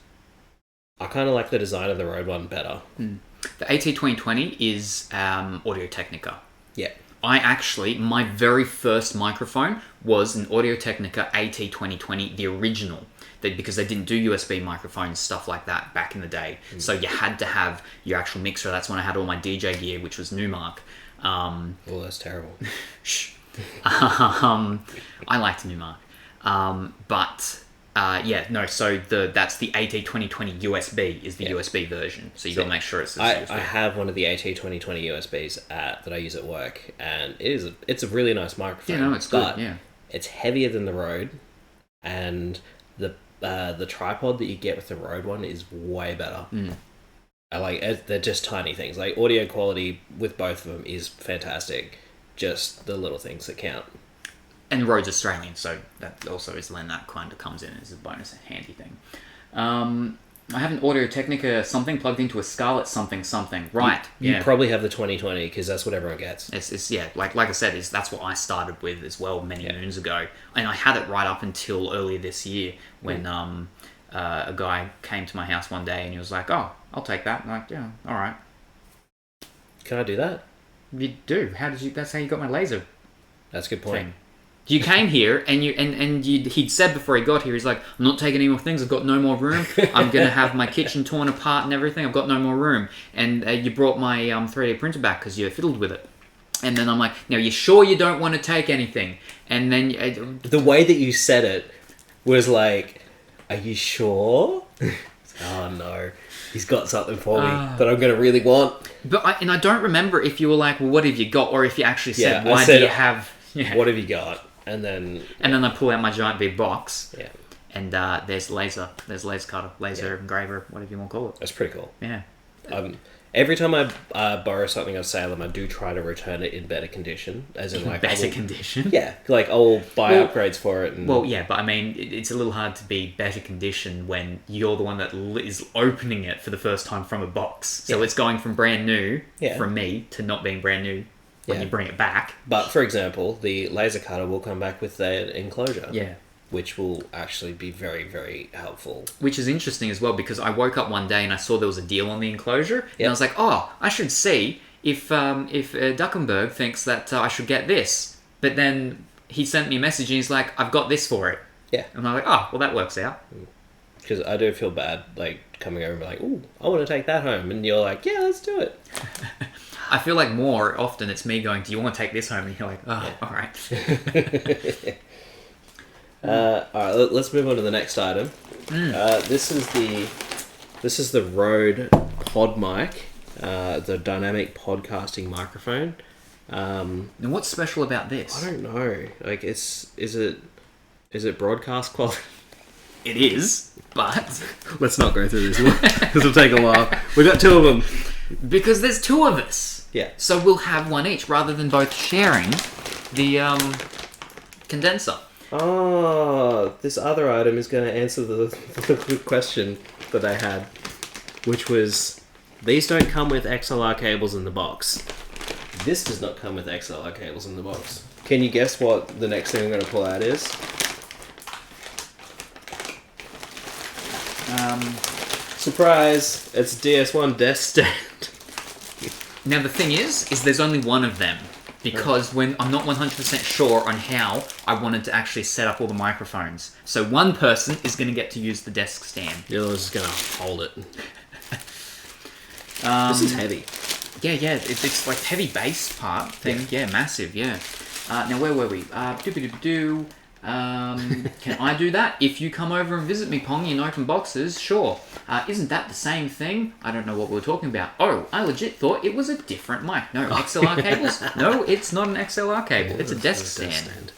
I kind of like the design of the Rode one better. The AT2020 is Audio-Technica. Yeah. My very first microphone was an Audio-Technica AT2020, the original, because they didn't do USB microphones, stuff like that back in the day. So you had to have your actual mixer. That's when I had all my DJ gear, which was Numark. Oh, that's terrible. Shh. I liked Numark. So that's the AT2020 USB is the USB version. So you got to make sure it's I have one of the AT2020 USBs that I use at work, and it's a really nice microphone. Yeah, no, it's good. Yeah, it's heavier than the Rode, and the tripod that you get with the Rode one is way better. I like they're just tiny things. Like audio quality with both of them is fantastic. Just the little things that count. And Rode's Australian, so that also is when that kind of comes in as a bonus, a handy thing. I have an Audio-Technica something plugged into a Scarlett something. Right. You probably have the 2020 because that's what everyone gets. It's like I said, that's what I started with as well many moons ago. And I had it right up until earlier this year when a guy came to my house one day and he was like, "Oh, I'll take that." And I'm like, "Yeah, all right." Can I do that? You do. How did you? That's how you got my laser. That's a good point. Thing. You came here and he'd said before he got here, he's like, "I'm not taking any more things. I've got no more room. I'm gonna have my kitchen torn apart and everything. I've got no more room." And you brought my 3D printer back because you fiddled with it. And then I'm like, "Now, you sure you don't want to take anything?" And then the way that you said it was like, "Are you sure?" Oh no, he's got something for me that I'm gonna really want. But I don't remember if you were like, "Well, what have you got?" or if you actually said, "Why do you have?" Yeah. What have you got? And then I pull out my giant big box. Yeah. And there's laser cutter, laser engraver, whatever you want to call it. That's pretty cool. Yeah. Every time I borrow something of Salem, I do try to return it in better condition, as in like better condition. Yeah, like I'll buy upgrades for it. But I mean, it's a little hard to be better condition when you're the one that is opening it for the first time from a box. So it's going from brand new from me to not being brand new. When you bring it back. But, for example, the laser cutter will come back with an enclosure. Yeah. Which will actually be very, very helpful. Which is interesting as well, because I woke up one day and I saw there was a deal on the enclosure. And I was like, I should see if Duckenberg thinks that I should get this. But then he sent me a message and he's like, "I've got this for it." Yeah. And I'm like, "Oh, well, that works out." Because I do feel bad, like, coming over and be like, "Ooh, I want to take that home." And you're like, "Yeah, let's do it." I feel like more often it's me going, "Do you want to take this home?" And you're like, "Oh, all right." All right, let's move on to the next item. This is the Rode PodMic, the dynamic podcasting microphone. And what's special about this? I don't know. Like, is it broadcast quality? It is, but let's not go through this. This will take a while. We've got two of them. Because there's two of us. Yeah. So we'll have one each rather than both sharing the condenser. Oh, this other item is going to answer the question that I had, which was, these don't come with XLR cables in the box. This does not come with XLR cables in the box. Can you guess what the next thing I'm going to pull out is? Surprise! It's a DS1 desk stand. Now the thing is there's only one of them. Because when I'm not 100% sure on how I wanted to actually set up all the microphones. So one person is going to get to use the desk stand. The other one's just going to hold it. This is heavy. Yeah. It's like heavy bass part thing. Yeah, massive, yeah. Now where were we? Can I do that? If you come over and visit me, Pongy, in open boxes, sure. Isn't that the same thing? I don't know what we were talking about. Oh, I legit thought it was a different mic. No, XLR cables? No, it's not an XLR cable. It's a desk stand.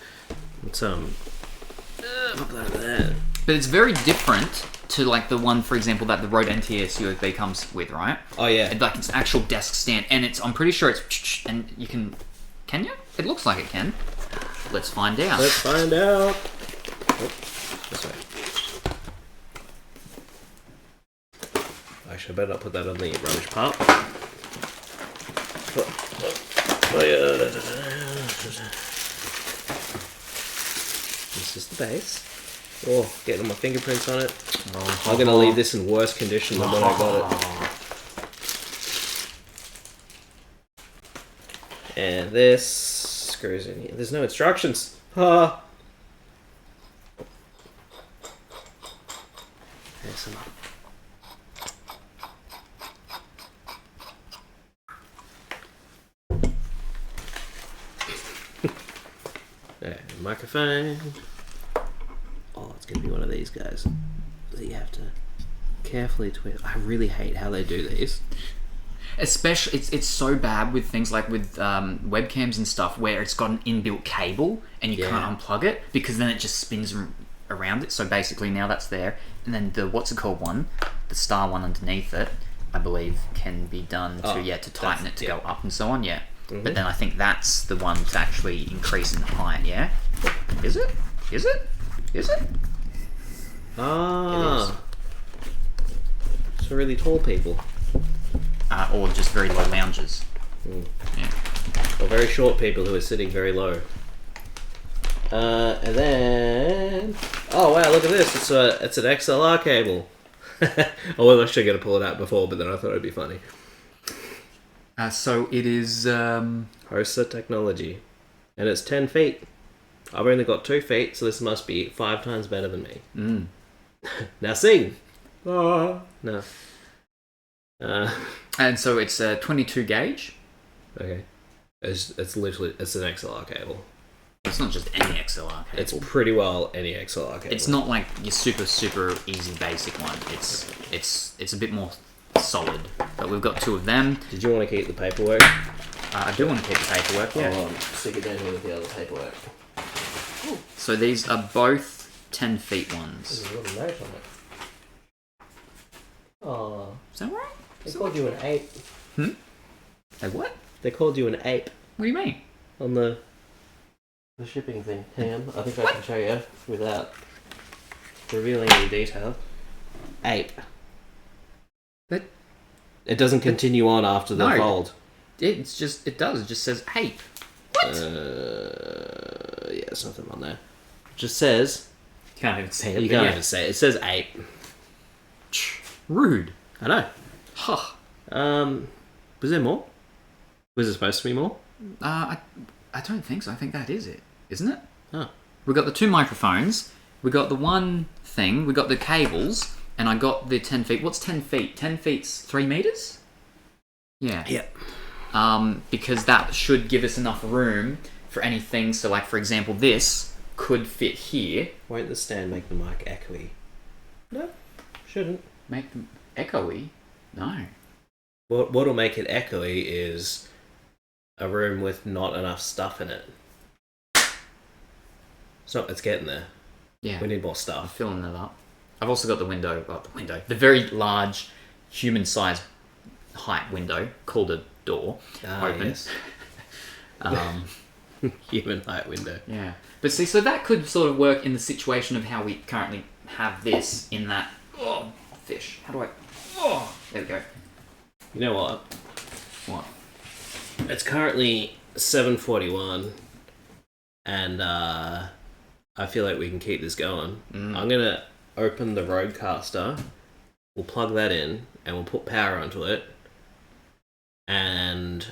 It's put that over there. But it's very different to like the one, for example, that the Rode NTS USB comes with, right? Oh yeah. Like it's an actual desk stand, and I'm pretty sure it's, and you can you? It looks like it can. Let's find out. Let's find out. Oh, this way. Actually, I better not put that on the rubbish part. This is the base. Oh, getting my fingerprints on it. I'm going to leave this in worse condition than when I got it. And this screws in here. There's no instructions. Ah. There's some. There, microphone. Oh, it's going to be one of these guys that you have to carefully twist. I really hate how they do these. Especially, it's so bad with things like with webcams and stuff where it's got an inbuilt cable and you can't unplug it because then it just spins around it. So basically now that's there. And then the, what's it called one, the star one underneath it, I believe can be done to tighten it to go up and so on, Mm-hmm. But then I think that's the one to actually increase in height, Is it? Is it? Is it? Ah. It is. So really tall people. Or just very low loungers. Yeah. Or very short people who are sitting very low. And then... Oh wow, look at this. It's an XLR cable. I was actually going to pull it out before, but then I thought it'd be funny. So it is... Hosa technology. And it's 10 feet. I've only got 2 feet, so this must be 5 times better than me. Now sing! No. And so it's a 22 gauge. Okay. It's literally, it's an XLR cable. It's not just any XLR cable. It's pretty well any XLR cable. It's not like your super easy basic one. It's a bit more solid. But we've got 2 of them. Did you want to keep the paperwork? I do want to keep the paperwork, Stick it down here with the other paperwork. Ooh. So these are both 10 feet ones. There's a little note on it. Oh. Is that right? They called you an ape. A what? They called you an ape. What do you mean? On the shipping thing. Hang on, I think I can show you without revealing any detail. Ape. But it doesn't continue on after the fold. It just says ape. What? Yeah, there's nothing on there. It just says... Can't even say it. You can't even say it. It says ape. Rude. I know. Huh. Was there more? Was there supposed to be more? I don't think so. I think that is it. Isn't it? Oh. We got the 2 microphones. We got the one thing. We got the cables. And I got the 10 feet. What's 10 feet? 10 feet's 3 meters? Yeah. Yep. Because that should give us enough room for anything. So, like, for example, this could fit here. Won't the stand make the mic echoey? No, shouldn't. Make them echoey? No. What'll make it echoey is a room with not enough stuff in it. It's getting there. Yeah. We need more I'm stuff. filling that up. I've also got the very large human-sized height window called a door open. Yes. Human height window. Yeah. But see, so that could sort of work in the situation of how we currently have this in that... Oh, fish. How do I... Oh, there we go. You know what? What? It's currently 7:41, and I feel like we can keep this going. I'm going to open the RODEcaster, we'll plug that in, and we'll put power onto it, and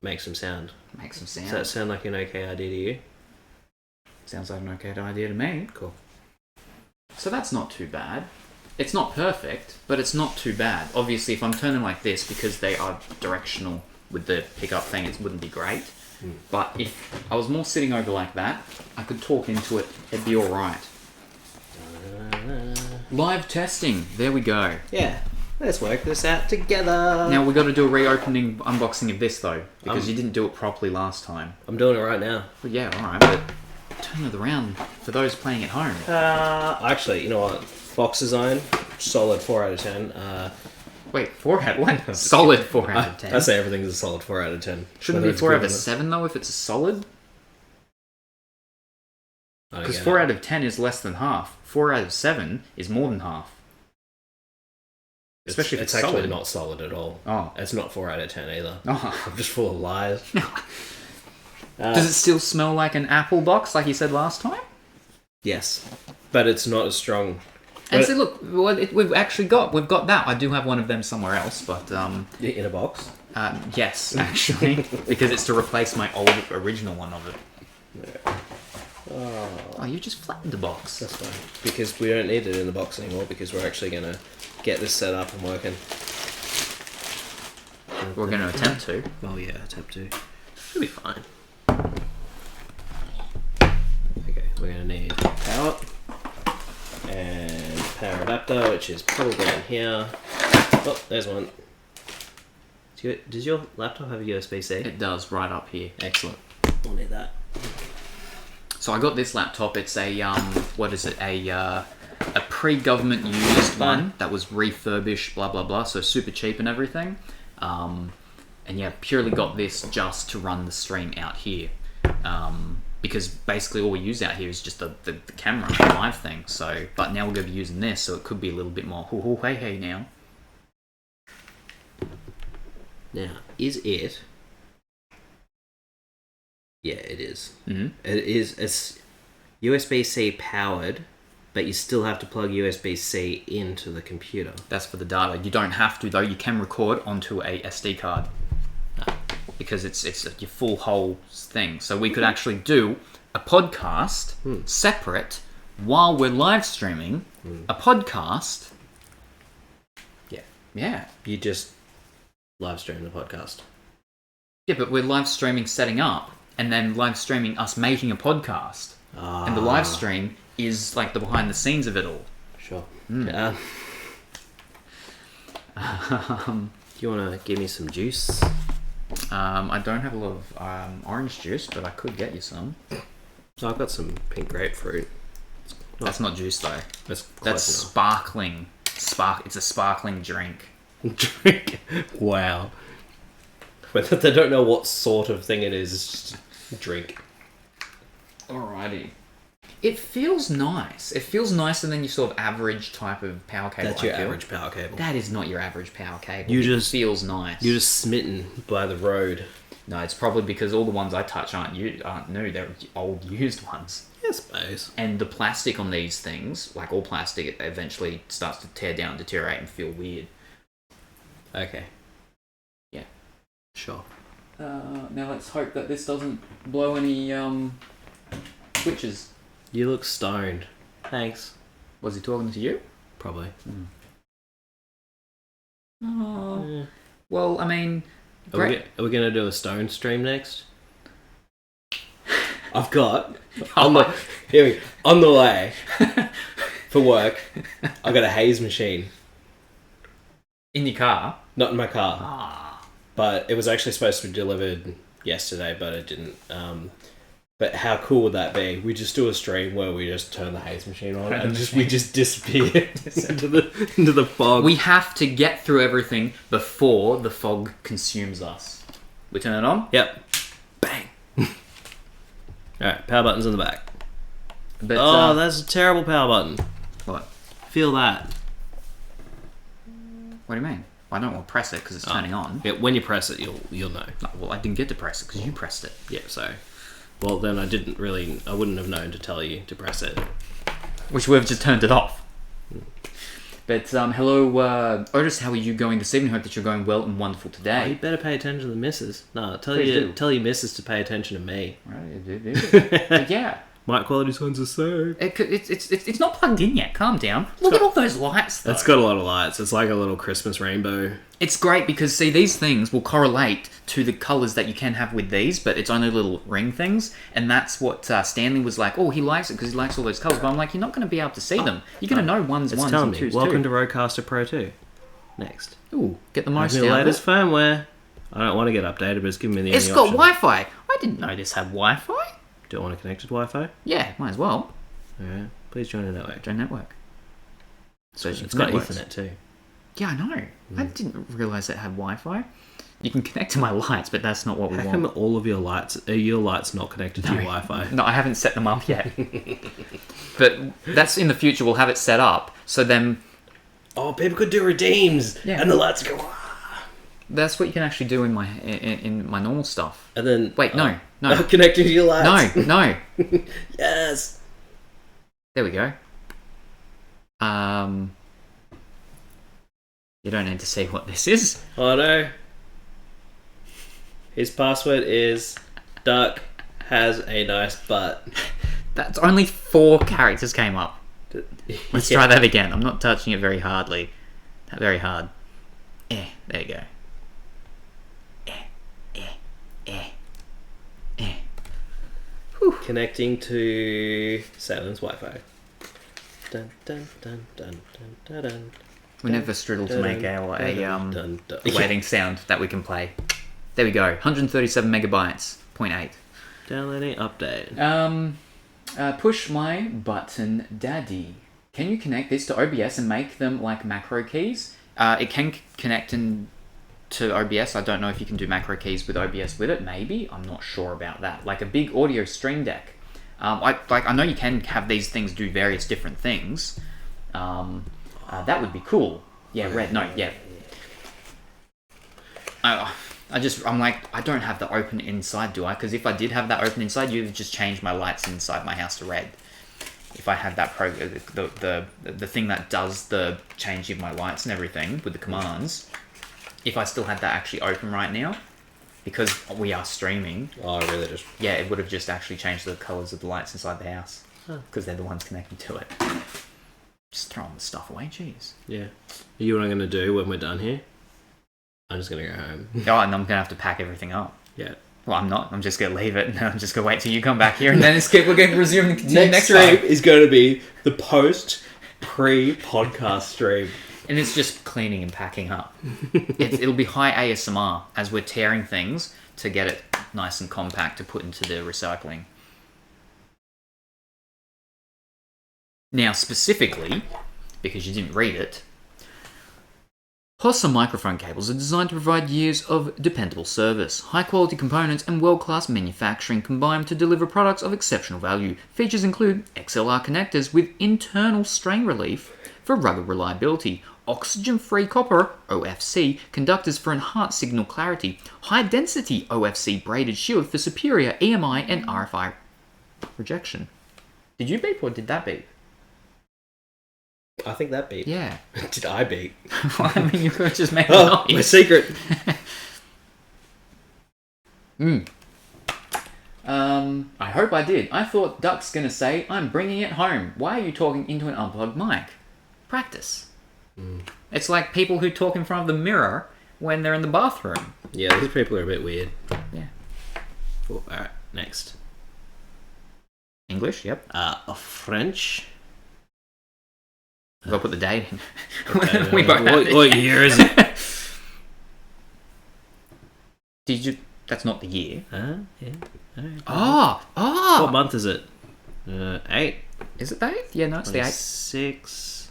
make some sound. Make some sound. Does that sound like an okay idea to you? Sounds like an okay idea to me. Cool. So that's not too bad. It's not perfect, but it's not too bad. Obviously, if I'm turning like this, because they are directional with the pickup thing, it wouldn't be great. But if I was more sitting over like that, I could talk into it, it'd be alright. Live testing, there we go. Yeah, let's work this out together. Now we've got to do a reopening unboxing of this though, because you didn't do it properly last time. I'm doing it right now. Well, yeah, alright, but turn it around for those playing at home. Actually, you know what? Fox's Own, solid 4 out of 10. Wait, 4 out of what? Solid 4 out of 10. I say everything's a solid 4 out of 10. Shouldn't it be 4 out of 7 though if it's a solid? Because 4 out of 10 is less than half. 4 out of 7 is more than half. Especially if it's actually solid. not solid at all. Oh. It's not 4 out of 10 either. Oh. I'm just full of lies. Does it still smell like an apple box like you said last time? Yes. But it's not as strong. And see, look, we've got that. I do have one of them somewhere else, but in a box? yes, actually, because it's to replace my old original one of it. Yeah. Oh, you just flattened the box. That's fine. Because we don't need it in the box anymore because we're actually going to get this set up and working. We're going to attempt to. Oh yeah, attempt to. Should be fine. Okay, we're going to need power and power adapter, which is probably in here. Oh, there's one. Does your laptop have a USB-C? It does, right up here. Excellent. We'll need that. So I got this laptop. It's a what is it? A pre-government used one that was refurbished. Blah blah blah. So super cheap and everything. And yeah, purely got this just to run the stream out here. Because basically all we use out here is just the camera live thing. So, but now we're going to be using this, so it could be a little bit more hey now. Now, is it? Yeah, it is. Mm-hmm. It is. It's USB-C powered, but you still have to plug USB-C into the computer. That's for the data. You don't have to though. You can record onto a SD card. Because it's your full whole thing. So we could actually do a podcast separate while we're live streaming a podcast. Yeah. Yeah. You just live stream the podcast. Yeah, but we're live streaming setting up and then live streaming us making a podcast. And the live stream is like the behind the scenes of it all. Sure. Mm. Do you want to give me some juice? I don't have a lot of orange juice, but I could get you some. So I've got some pink grapefruit. That's not juice though. That's sparkling. It's a sparkling drink. Drink. Wow. But they don't know what sort of thing it is. It's just drink. Alrighty. It feels nice. It feels nicer than your sort of average type of power cable. That's your average power cable. That is not your average power cable. It feels nice. You're just smitten by the road. No, it's probably because all the ones I touch aren't new. They're old, used ones. Yeah, I suppose. And the plastic on these things, like all plastic, it eventually starts to tear down, deteriorate, and feel weird. Okay. Yeah. Sure. Now let's hope that this doesn't blow any switches. You look stoned. Thanks. Was he talking to you? Probably. Oh. Well, I mean... Are we going to do a stone stream next? I've got... on the way for work, I've got a haze machine. In your car? Not in my car. Ah. But it was actually supposed to be delivered yesterday, but it didn't. But how cool would that be? We just do a stream where we just turn the haze machine on and we just disappear into the fog. We have to get through everything before the fog consumes us. We turn it on? Yep. Bang. Alright, power button's in the back. But, that's a terrible power button. What? Feel that. What do you mean? I don't want to press it because it's turning on. Yeah, when you press it, you'll know. No, well, I didn't get to press it because you pressed it. Yeah, so... Well, then I wouldn't have known to tell you to press it. Which we've just turned it off. But, hello, Otis, how are you going this evening? Hope that you're going well and wonderful today. Oh, you better pay attention to the missus. No, tell your missus to pay attention to me. Right, yeah. Mic quality signs are so... It's not plugged in yet. Calm down. Look at all those lights, though. It's got a lot of lights. It's like a little Christmas rainbow. It's great because, see, these things will correlate to the colours that you can have with these, but it's only little ring things, and that's what Stanley was like, oh, he likes it because he likes all those colours, but I'm like, you're not going to be able to see them. You're going to know ones and twos, welcome to RODEcaster Pro 2. Next. Ooh, get the most out of of it. Latest firmware. I don't want to get updated, but it's giving me the It's got Wi-Fi. I didn't know this had Wi-Fi. Do you want a connected Wi-Fi? Yeah, might as well. Alright, please join the network. Join network. So It's got Ethernet too. Yeah, I know. I didn't realise it had Wi-Fi. You can connect to my lights, but that's not what we How want. come all of your lights not connected to your Wi-Fi? No, I haven't set them up yet. But that's in the future. We'll have it set up. So then... Oh, people could do redeems, and the lights go... That's what you can actually do in my normal stuff. And then... Wait, no. Connecting to your lights. No. Yes. There we go. You don't need to see what this is. Oh no. His password is Duck has a nice butt. That's only 4 characters came up. Let's try that again. I'm not touching it very hardly. Not very hard. There you go. Connecting to Salem's Wi-Fi. Dun, dun, dun, dun, dun, dun, dun. We never struggled to make a waiting sound that we can play. There we go. 137 megabytes. 0.8. Downloading update. Push my button, daddy. Can you connect this to OBS and make them like macro keys? It can connect to OBS. I don't know if you can do macro keys with OBS with it. Maybe. I'm not sure about that. Like a big audio stream deck. I know you can have these things do various different things. That would be cool. Yeah, red. No, yeah. I'm like, I don't have that open inside, do I? Because if I did have that open inside, you'd just change my lights inside my house to red. If I had that the thing that does the changing of my lights and everything with the commands, if I still had that actually open right now, because we are streaming. Oh, really? Just yeah, it would have just actually changed the colors of the lights inside the house because they're the ones connected to it. Just throwing the stuff away, jeez. Yeah. You know what I'm going to do when we're done here? I'm just going to go home. Oh, and I'm going to have to pack everything up. Yeah. Well, I'm not. I'm just going to leave it, and I'm just going to wait till you come back here, and then we're going to resume and continue next stream time. Is going to be the pre-podcast stream. And it's just cleaning and packing up. It'll be high ASMR as we're tearing things to get it nice and compact to put into the recycling. Now, specifically, because you didn't read it, Hosa microphone cables are designed to provide years of dependable service. High-quality components and world-class manufacturing combine to deliver products of exceptional value. Features include XLR connectors with internal strain relief for rugged reliability, oxygen-free copper (OFC) conductors for enhanced signal clarity, high-density OFC braided shield for superior EMI and RFI rejection. Did you beep or did that beep? I think that beat. Yeah. Did I beat? Well, I mean, you could just make a noise. My secret. I hope I did. I thought Duck's gonna say, I'm bringing it home. Why are you talking into an unplugged mic? Practice. It's like people who talk in front of the mirror when they're in the bathroom. Yeah, these people are a bit weird. Yeah. Cool. Alright, next. English, yep. French. I've got to put the date in. We both what year is it? Did you... That's not the year. Yeah. Oh! What month is it? 8. Is it the 8th? Yeah, no, it's the 8th. 6.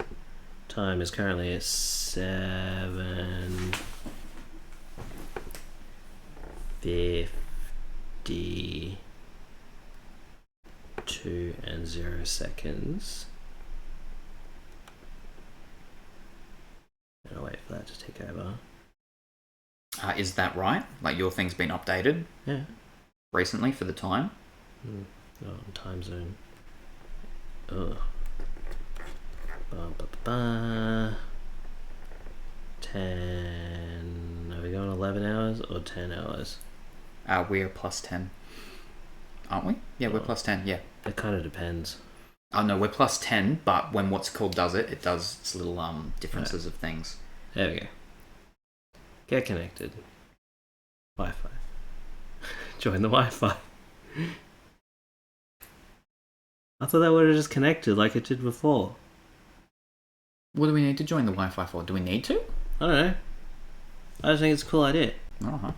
Time is currently at 7:52 and 0 seconds. I'll wait for that to take over. Is that right? Like your thing's been updated? Yeah. Recently for the time? Oh, time zone. Ugh. 10. Are we going 11 hours or 10 hours? We're plus 10. Aren't we? Yeah, we're plus 10, yeah. It kind of depends. Oh no, we're plus 10, but when what's called does it, it does its little differences of things. There we go. Get connected. Wi-Fi. Join the Wi-Fi. I thought that would have just connected like it did before. What do we need to join the Wi-Fi for? Do we need to? I don't know. I just think it's a cool idea. Uh-huh.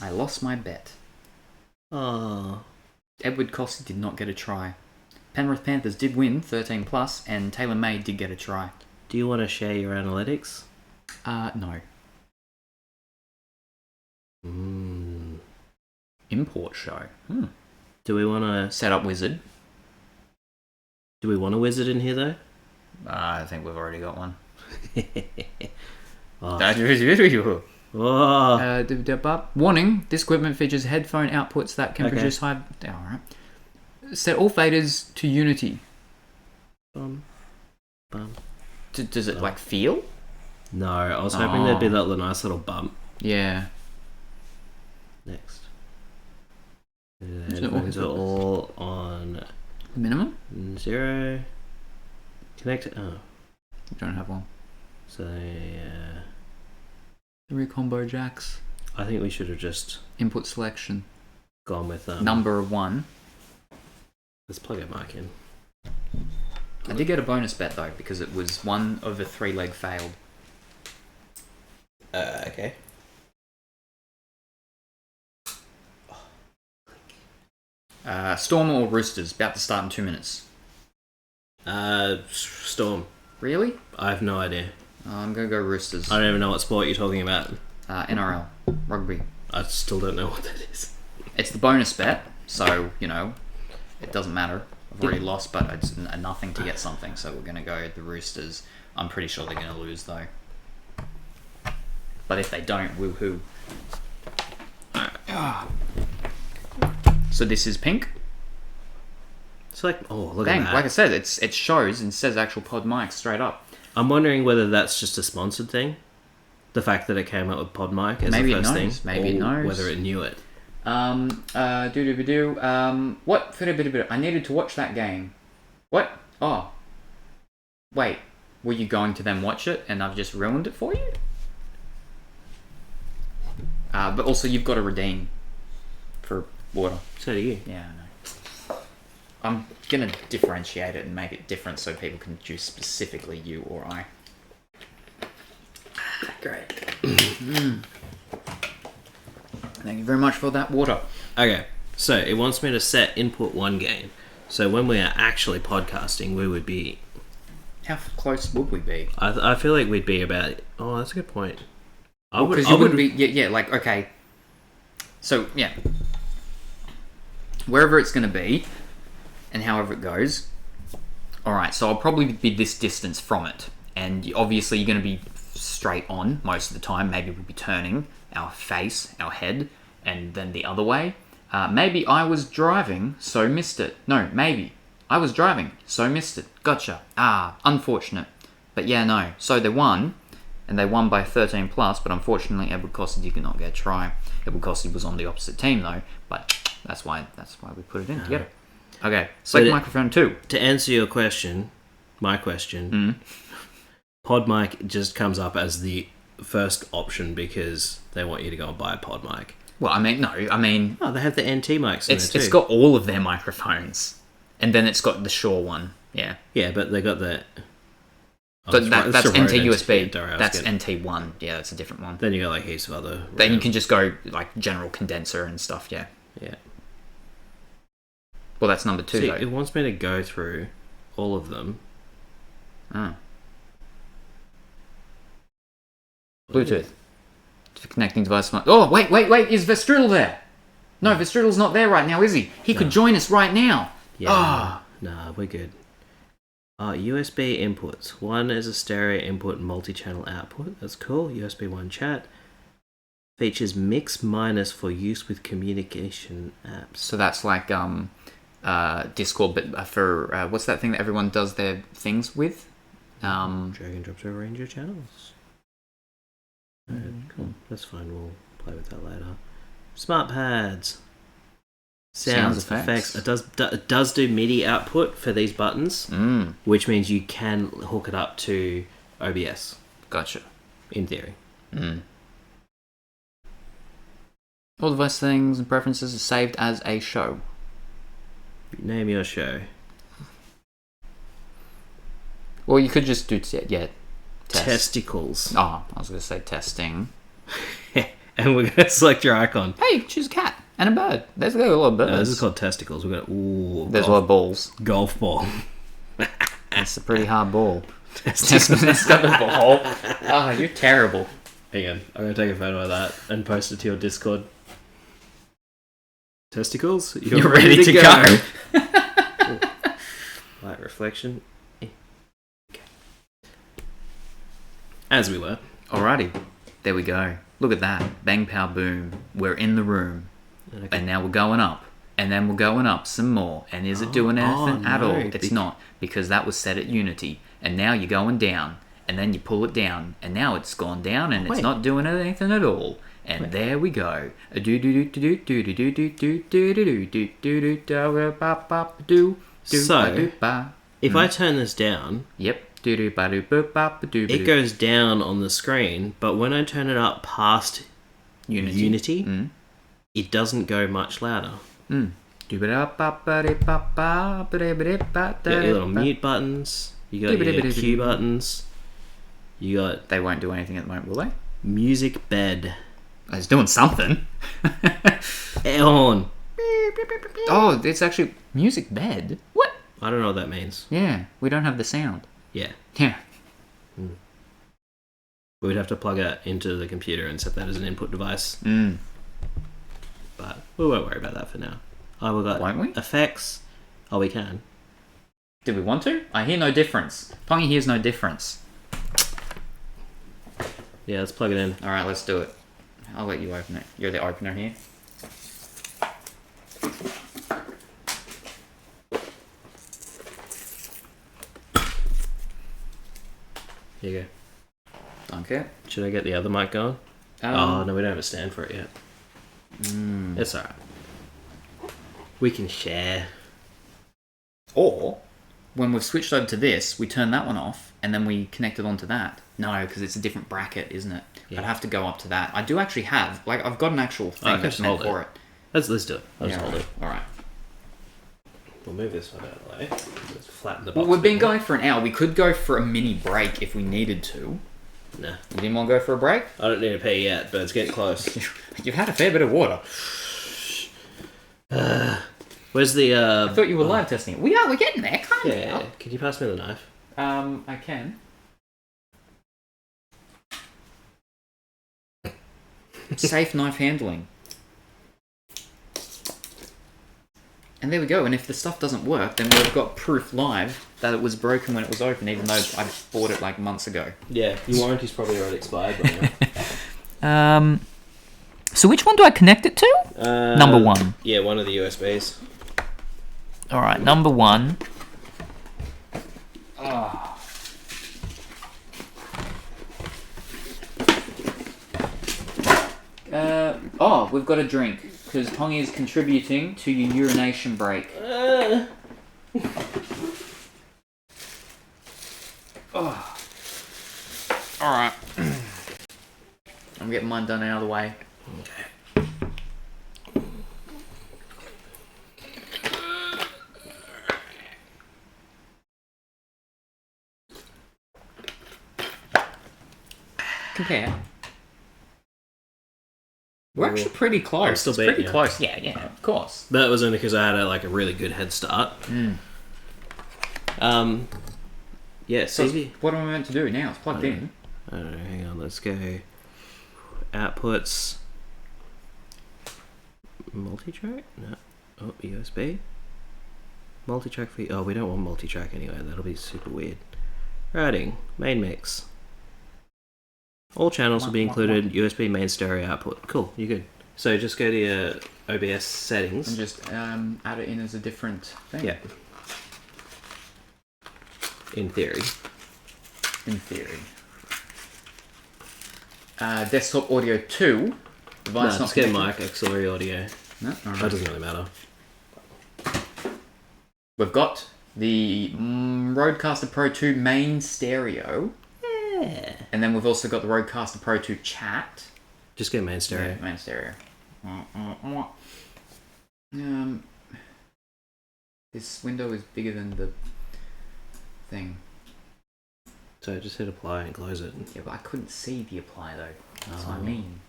I lost my bet. Oh. Edward Cossey did not get a try. Penrith Panthers did win 13 plus, and Taylor May did get a try. Do you want to share your analytics? No. Import show. Do we want to Set up wizard. Do we want a wizard in here though? I think we've already got one. Warning: this equipment features headphone outputs that can produce high. Alright. Set all faders to unity. Bum. Does it like feel? No, I was hoping there'd be that nice little bump. Yeah. Next. The headphones are all on minimum 0. Connect. Oh, you don't have one. So 3 combo jacks. I think we should have just Input selection. gone with Number 1. Let's plug a mic in. I did get a bonus bet though because it was 1 over 3 leg failed. Okay. Storm or Roosters? About to start in 2 minutes. Storm. Really? I have no idea. I'm gonna go Roosters. I don't even know what sport you're talking about. NRL. Rugby. I still don't know what that is. It's the bonus bet, so, it doesn't matter. I've already lost, but it's nothing to get something, so we're gonna go the Roosters. I'm pretty sure they're gonna lose, though. But if they don't, woohoo. So this is pink. It's like, look Bang, at that. like I said, it shows and says actual PodMic straight up. I'm wondering whether that's just a sponsored thing. The fact that it came out with PodMic as Maybe the first it knows. thing. Maybe it knows. Whether it knew it. What? I needed to watch that game. What? Oh. Wait. Were you going to then watch it and I've just ruined it for you? But also you've got to redeem for water. So do you. Yeah, I know. I'm going to differentiate it and make it different so people can choose specifically you or I. Great. Thank you very much for that water. Okay, so it wants me to set input 1 game. So when we are actually podcasting, we would be... How close would we be? I feel like we'd be about... Oh, that's a good point. Because you wouldn't be... Yeah, like, okay. So, yeah. Wherever it's going to be, and however it goes. Alright, so I'll probably be this distance from it. And obviously you're going to be straight on most of the time. Maybe we'll be turning our face, our head, and then the other way. Maybe I was driving, so missed it. No, maybe. I was driving, so missed it. Gotcha. Unfortunate. But yeah, no. So they won, and they won by 13 plus, but unfortunately Edward Cossey did not get a try. Edward Cossey was on the opposite team though, but that's why we put it in together. Okay, select microphone 2. To answer your question, my question, PodMic just comes up as the first option because they want you to go and buy a PodMic. Well, Oh, they have the NT mics in there too. It's got all of their microphones. And then it's got the Shure one. Yeah. Yeah, but they got the... But that's NT USB. Sorry, that's NT1. Yeah, that's a different one. Then you got like heaps of other... Then you can just go like general condenser and stuff, yeah. Yeah. Well, that's number 2 See, though. it wants me to go through all of them. Oh. Bluetooth. For connecting device. Oh, wait. Is Vestrudel there? No, Vestrudel's not there right now, is he? He could join us right now. Yeah. Nah, we're good. USB inputs. 1 is a stereo input and multi-channel output. That's cool. USB 1 chat. Features mix minus for use with communication apps. So that's like Discord, but for what's that thing that everyone does their things with? Drag and drop to a range of channels. Cool. That's fine. We'll play with that later. Smart pads. Sounds effects. It does do MIDI output for these buttons, which means you can hook it up to OBS. Gotcha. In theory. All device settings and preferences are saved as a show. Name your show. Well, you could just do Testicles. Oh, I was going to say testing. And we're going to select your icon. Hey, choose a cat. And a bird. There's a lot of birds. This is called testicles. We've got There's a lot of balls. Golf ball. That's a pretty hard ball. It's got the ball. Oh, you're terrible. Hang on. I'm going to take a photo of that and post it to your Discord. Testicles? You're ready to go. Light reflection. Okay. As we were. Alrighty. There we go. Look at that. Bang, pow, boom. We're in the room. Okay. And now we're going up. And then we're going up some more. And is it doing anything at all? It's not. Because that was set at Unity. And now you're going down. And then you pull it down. And now it's gone down and it's not doing anything at all. And there we go. So, if I turn this down, yep, it goes down on the screen, but when I turn it up past Unity, it doesn't go much louder. You got your little mute buttons, you got your cue buttons, you got... They won't do anything at the moment, will they? Music bed. It's doing something. On. Oh, it's actually music bed. What? I don't know what that means. Yeah, we don't have the sound. Yeah. Yeah. We'd have to plug it into the computer and set that as an input device. But we won't worry about that for now. Oh, we've got Won't we? effects. Oh, we can. Do we want to? I hear no difference. Pongy hears no difference. Yeah, let's plug it in. Alright, let's do it. I'll let you open it. You're the opener here. Here you go. Okay. Should I get the other mic going? Oh, no, we don't have a stand for it yet. It's alright. We can share. Or, when we've switched over to this, we turn that one off, and then we connect it onto that. No, because it's a different bracket, isn't it? Yeah. I'd have to go up to that. I do actually have, like, I've got an actual thing that's meant for it. Let's do it. I'll just hold it. Alright. We'll move this one out of the way. Let's flatten the box. Well, we've been going for an hour. We could go for a mini break if we needed to. Nah. You didn't want to go for a break? I don't need to pee yet, but it's getting close. You've had a fair bit of water. Where's the... I thought you were live testing it. We're getting there. Calm down. Yeah. Can you pass me the knife? I can. Safe knife handling. And there we go. And if the stuff doesn't work, then we've got proof live that it was broken when it was open, even though I bought it like months ago. Yeah, your warranty's probably already expired by now. So which one do I connect it to? Number one. Yeah, one of the USBs. Alright, number one. We've got a drink, because Pongy is contributing to your urination break. Alright. I'm getting mine done out of the way. Okay. Compare. We're actually pretty close. I'm still it's beating pretty you. close. Yeah, of course. That was only because I had a really good head start. Yeah, So CV. what am I meant to do now? It's plugged in. I don't know, hang on, let's go. Outputs. Multi-track? No. Oh, USB. Multi-track for... Oh, we don't want multi-track anyway. That'll be super weird. Routing. Main mix. All channels will be included. USB main stereo output. Cool, you're good. So just go to your OBS settings. And just add it in as a different thing. Yeah. In theory. In theory. Desktop audio 2. Device not Just get connected. mic, auxiliary audio. No, That doesn't really matter. We've got the RODEcaster Pro 2 main stereo. Yeah. And then we've also got the RODEcaster Pro 2 chat. Just get main stereo. Yeah, main stereo. This window is bigger than the thing. So just hit apply and close it. Yeah, but I couldn't see the apply though. That's what I Oh. mean.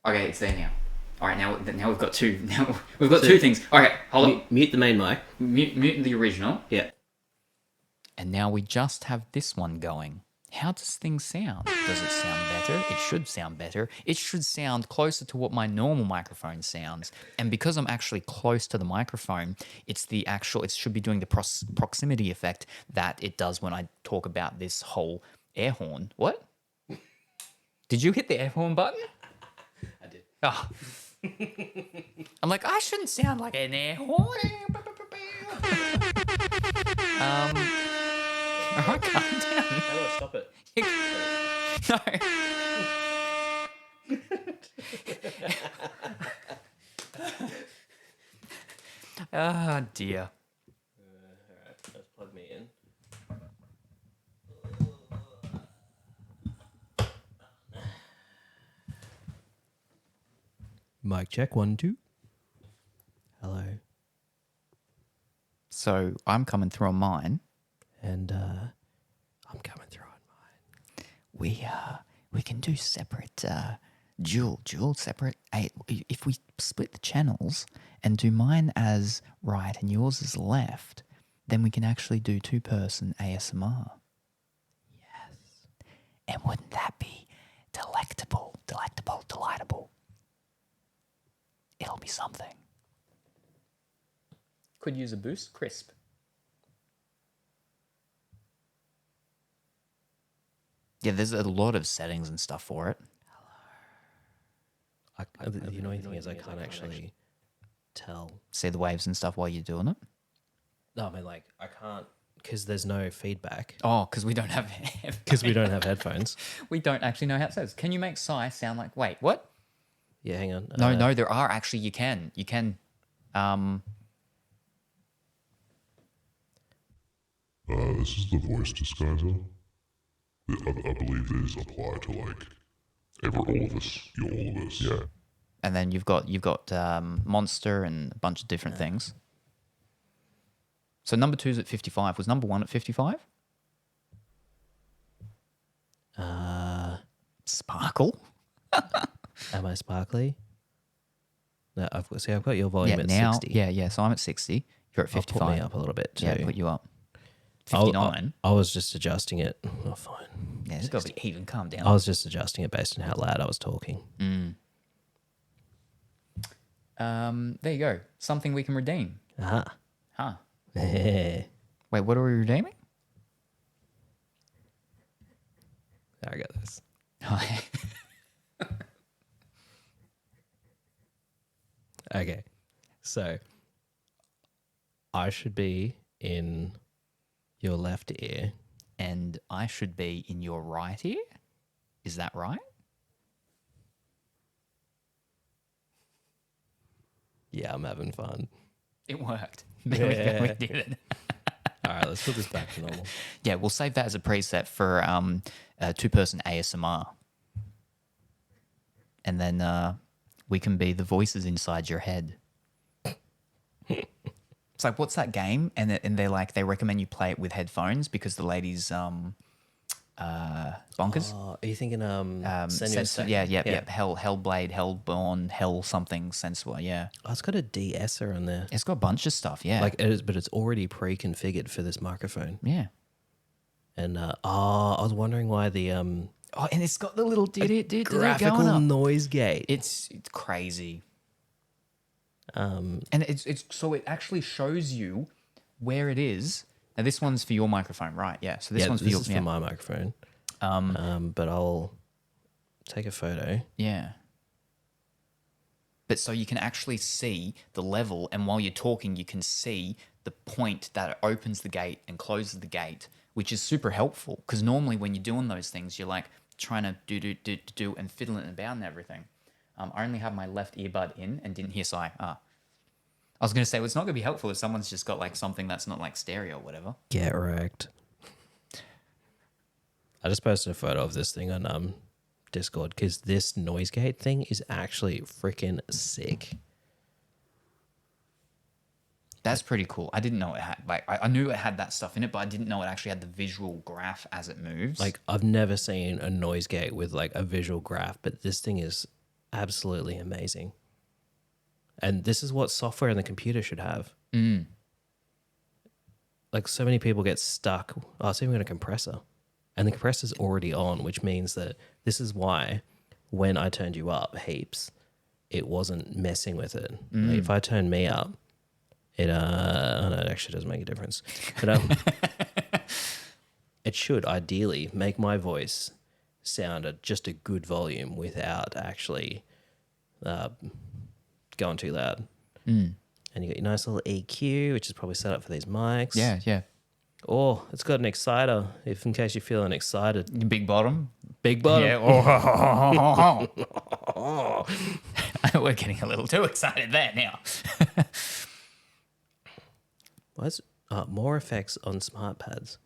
Okay, it's there now. All right, now we've got two. Now we've got two things. All right, hold on. Mute the main mic. Mute the original. Yeah. And now we just have this one going. How does things sound? Does it sound better? It should sound better. It should sound closer to what my normal microphone sounds. And because I'm actually close to the microphone, it should be doing the proximity effect that it does when I talk about this whole air horn. What? Did you hit the air horn button? I did. Oh. I'm like, I shouldn't sound like an air horn. All right, calm down. How do I stop it? No. Oh, dear. All right, let's plug me in. Mic check, 1, 2. Hello. So I'm coming through on mine. And I'm coming through on mine. We can do separate dual separate. If we split the channels and do mine as right and yours as left, then we can actually do 2-person ASMR. Yes. And wouldn't that be delectable? It'll be something. Could use a boost, crisp. Yeah, there's a lot of settings and stuff for it. The annoying thing is I can't actually tell. See the waves and stuff while you're doing it? No, I mean, like, I can't, because there's no feedback. Oh, because we don't have Because we don't have headphones. We don't actually know how it says. Can you make Psy sound like, wait, what? Yeah, hang on. No, there are actually, you can. This is the voice disguiser. I believe these apply to all of us. All of us. Yeah. And then you've got Monster and a bunch of different things. So number 2's at 55. Was number 1 at 55? Sparkle? Am I sparkly? No, I've got your volume at now, 60. Yeah, so I'm at 60. You're at 55. I'll put me up a little bit too. Yeah, put you up. 59. I was just adjusting it. Oh, fine. Yeah, it's got to be even. Calm down. I was just adjusting it based on how loud I was talking. There you go. Something we can redeem. Huh. Wait, what are we redeeming? I got this. Okay. So, I should be in your left ear. And I should be in your right ear? Is that right? Yeah, I'm having fun. It worked. There we go. We did it. All right, let's put this back to normal. Yeah, we'll save that as a preset for a 2-person ASMR. And then we can be the voices inside your head. It's like, what's that game? And they're like, they recommend you play it with headphones because the lady's bonkers. Oh, are you thinking Senua's Sacrifice? Yeah. Hellblade, Hellborn, Hell something, Sensor, yeah. Oh, it's got a de-esser on there. It's got a bunch of stuff, yeah. Like it is, but it's already pre-configured for this microphone. Yeah. And I was wondering why the Oh, and it's got the little graphical going up. noise gate. It's crazy. And it's so it actually shows you where it is. Now this one's for your microphone, right? Yeah. So this one's for your. This is for my microphone. But I'll take a photo. Yeah. But so you can actually see the level, and while you're talking, you can see the point that it opens the gate and closes the gate, which is super helpful. Because normally when you're doing those things, you're like trying to do and fiddling about and everything. I only have my left earbud in and didn't hear Psy. I was going to say, well, it's not going to be helpful if someone's just got like something that's not like stereo or whatever. Get wrecked. I just posted a photo of this thing on Discord because this noise gate thing is actually freaking sick. That's pretty cool. I didn't know it had, like, I knew it had that stuff in it, but I didn't know it actually had the visual graph as it moves. Like, I've never seen a noise gate with like a visual graph, but this thing is absolutely amazing. And this is what software in the computer should have. Mm. Like so many people get stuck. Oh, it's even got a compressor. And the compressor's already on, which means that this is why when I turned you up heaps, it wasn't messing with it. Like if I turn me up, it oh no, it actually doesn't make a difference. But it should ideally make my voice sound at just a good volume without actually going too loud. And you got your nice little EQ, which is probably set up for these mics. Yeah. Oh, it's got an exciter, if in case you're feeling excited. Big bottom. Big bottom. Yeah. We're getting a little too excited there now. What's more effects on smart pads?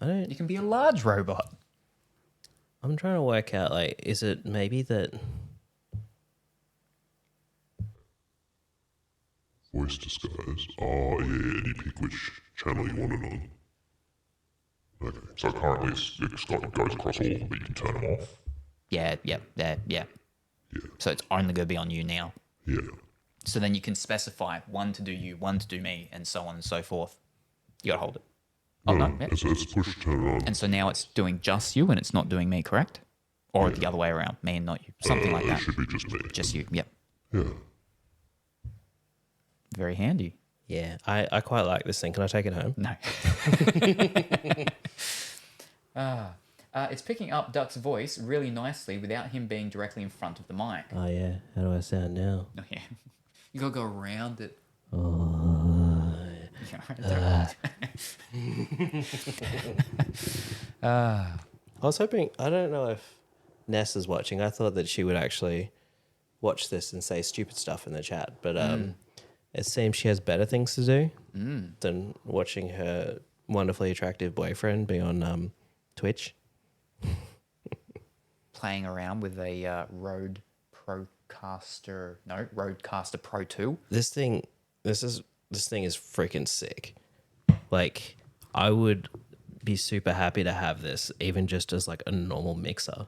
You can be a large robot. I'm trying to work out, like, is it maybe that... Voice disguise. Oh, yeah, and you pick which channel you want it on. Okay, so currently it goes across all of them, but you can turn them off. Yeah. So it's only going to be on you now. Yeah. So then you can specify one to do you, one to do me, and so on and so forth. You got to hold it. Yeah. It's push turn it on. And so now it's doing just you and it's not doing me, correct? Or the other way around, me and not you. Something like that. It should be just me. Just you, yep. Yeah. Very handy. Yeah, I quite like this thing. Can I take it home? No. It's picking up Duck's voice really nicely without him being directly in front of the mic. Oh, yeah. How do I sound now? Oh, yeah. You got to go around it. I was hoping, I don't know if Ness is watching. I thought that she would actually watch this and say stupid stuff in the chat, but it seems she has better things to do than watching her wonderfully attractive boyfriend be on Twitch. Playing around with a RODEcaster Pro 2. This thing is freaking sick. Like, I would be super happy to have this, even just as like a normal mixer.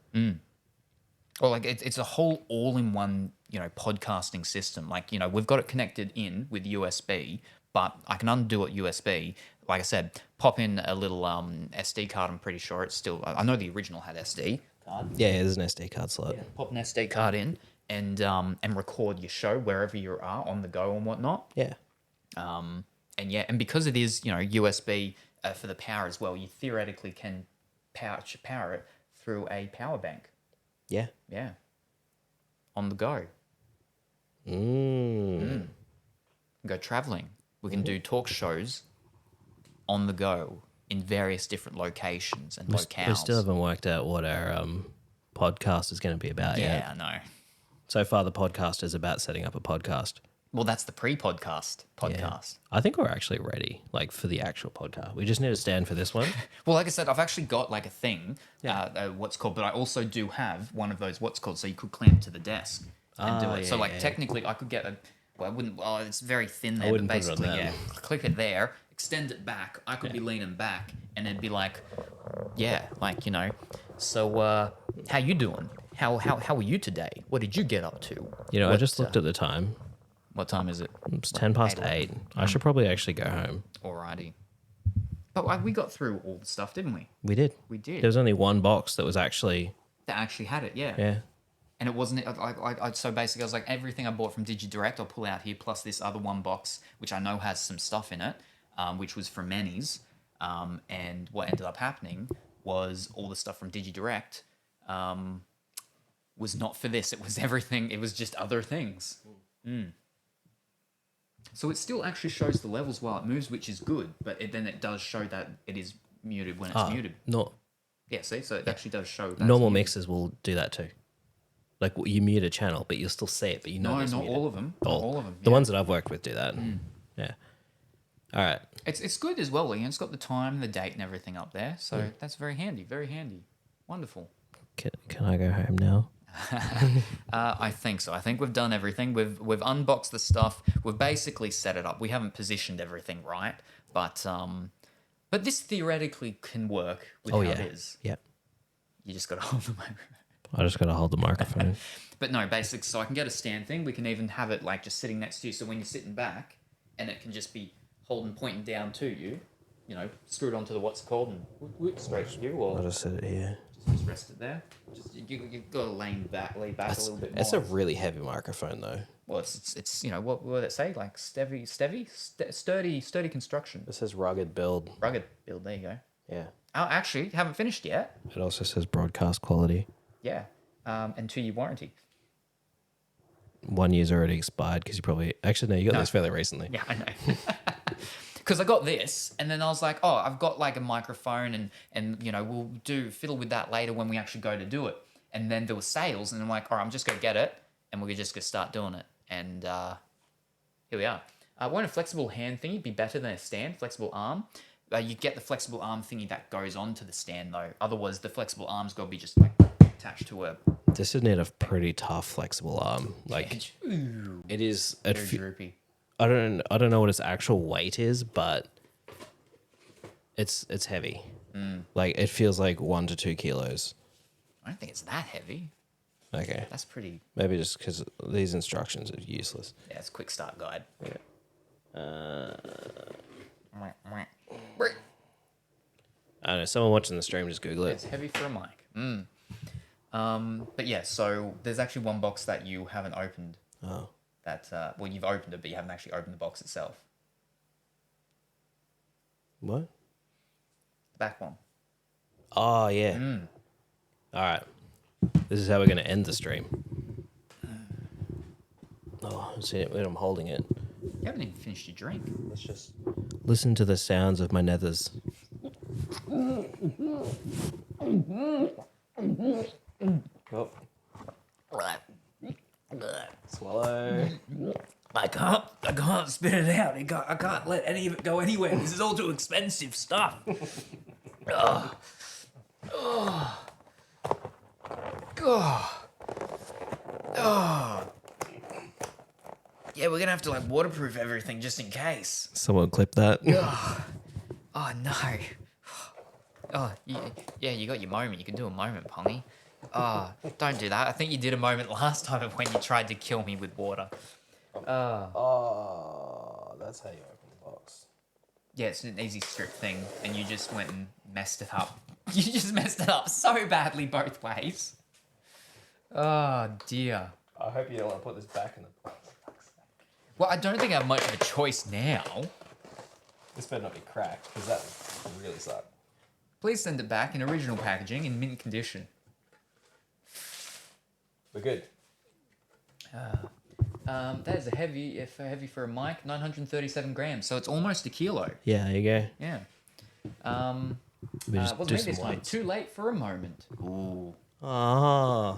Or like it's a whole all-in-one, podcasting system. Like, we've got it connected in with USB, but I can undo it USB. Like I said, pop in a little SD card. I'm pretty sure it's still. I know the original had SD card. Yeah, there's an SD card slot. Yeah, pop an SD card in and record your show wherever you are on the go and whatnot. Yeah. And because it is USB for the power as well, you theoretically can power it through a power bank. Yeah. Yeah. On the go. Go traveling. We can do talk shows on the go in various different locations and locales. We still haven't worked out what our podcast is going to be about yet. Yeah, I know. So far, the podcast is about setting up a podcast. Well, that's the pre-podcast podcast. Yeah. I think we're actually ready, like, for the actual podcast. We just need to stand for this one. Well, like I said, I've actually got like a thing, but I also do have one of those so you could clamp to the desk and do it. Yeah, so like technically I could get I wouldn't, it's very thin there, wouldn't but put it on basically, that. click it there, extend it back. I could be leaning back and it'd be like, so how you doing? How are you today? What did you get up to? I just looked at the time. What time is it? It's 10 past 8. I should probably actually go home. Alrighty. But we got through all the stuff, didn't we? We did. We did. There was only one box that was actually... That actually had it, yeah. Yeah. And it wasn't... So basically, I was like, everything I bought from DigiDirect, I'll pull out here, plus this other one box, which I know has some stuff in it, which was from Manny's. And what ended up happening was all the stuff from DigiDirect was not for this. It was everything. It was just other things. So it still actually shows the levels while it moves, which is good. But then it does show that it is muted when it's muted. Yeah, see? So it actually does show that. Normal mixers will do that too. Like, you mute a channel, but you'll still see it, but No, it's not muted. all of them. Not all of them. The ones that I've worked with do that. Yeah. All right. It's good as well, Ian. It's got the time, the date, and everything up there. So that's very handy. Very handy. Wonderful. Can I go home now? I think so. I think we've done everything. We've unboxed the stuff. We've basically set it up. We haven't positioned everything right, but this theoretically can work with how it is. Yeah. You just got to hold the microphone. I just got to hold the microphone. But no, basically, so I can get a stand thing. We can even have it like just sitting next to you. So when you're sitting back, and it can just be holding, pointing down to you, screwed onto the what's it called and straight to you, or I'll just set it here. just rest it there. Just you've got to lay back a little bit more. It's a really heavy microphone though. Well, it's what would it say? Like sturdy construction. It says rugged build. Rugged build. There you go. Yeah. Oh, actually, haven't finished yet. It also says broadcast quality. Yeah, and 2-year warranty. 1 year's already expired because you probably no, you got this fairly recently. Yeah, I know. Because I got this, and then I was like, oh, I've got like a microphone, and we'll fiddle with that later when we actually go to do it. And then there were sales, and I'm like, all right, I'm just gonna get it, and we're just gonna start doing it. And here we are. Won't a flexible hand thingy be better than a stand? Flexible arm? You get the flexible arm thingy that goes onto the stand though. Otherwise, the flexible arm's got to be just like attached to a. This would need a pretty tough flexible arm. Like it is. Very droopy. I don't know what its actual weight is, but it's heavy. Like it feels like 1 to 2 kilos. I don't think it's that heavy. Okay. That's pretty. Maybe just because these instructions are useless. Yeah, it's a quick start guide. Yeah. I don't know. Someone watching the stream, just Google it. It's heavy for a mic. But yeah, so there's actually one box that you haven't opened. Oh. That you've opened it, but you haven't actually opened the box itself. What? The back one. Oh yeah. All right. This is how we're going to end the stream. Oh, see it when I'm holding it. You haven't even finished your drink. Let's just listen to the sounds of my nethers. Oh. Swallow. I can't spit it out. I can't let any of it go anywhere. This is all too expensive stuff. Oh. Oh. Oh. Oh. Yeah, we're gonna have to like waterproof everything just in case. Someone clip that. Oh no. Oh, yeah, you got your moment. You can do a moment, Pongy. Oh, don't do that. I think you did a moment last time when you tried to kill me with water. Oh, that's how you open the box. Yeah, it's an easy strip thing, and you just went and messed it up. You just messed it up so badly both ways. Oh, dear. I hope you don't want to put this back in the box. Well, I don't think I have much of a choice now. This better not be cracked, because that would really suck. Please send it back in original packaging in mint condition. We're good. That is a heavy for a mic, 937 grams, so it's almost a kilo. Yeah, there you go. Yeah. We just Wasn't do me some this time. weights. Too late for a moment. Ooh. Ah.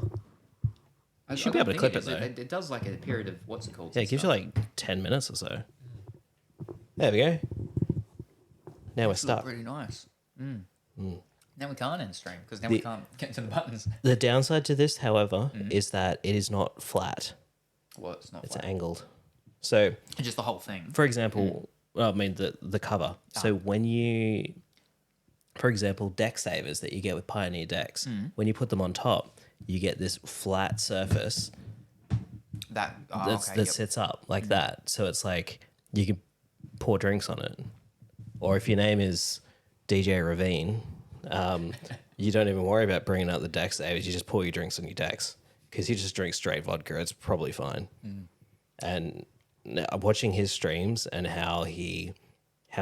You should be able to clip it, though. It does like a period of what's it called? Yeah, it gives you like 10 minutes or so. There we go. Now we're stuck. Pretty nice. Now we can't end stream because now we can't get to the buttons. The downside to this, however, is that it is not flat. Well, it's not. It's flat. angled. So, Just the whole thing. for example, well, I mean the cover. So when you, for example, deck savers that you get with Pioneer decks, when you put them on top, you get this flat surface That that sits up like that. So it's like you can pour drinks on it. Or if your name is DJ Ravine, you don't even worry about bringing out the deck savers. You just pour your drinks on your decks because you just drink straight vodka. It's probably fine. And watching his streams and how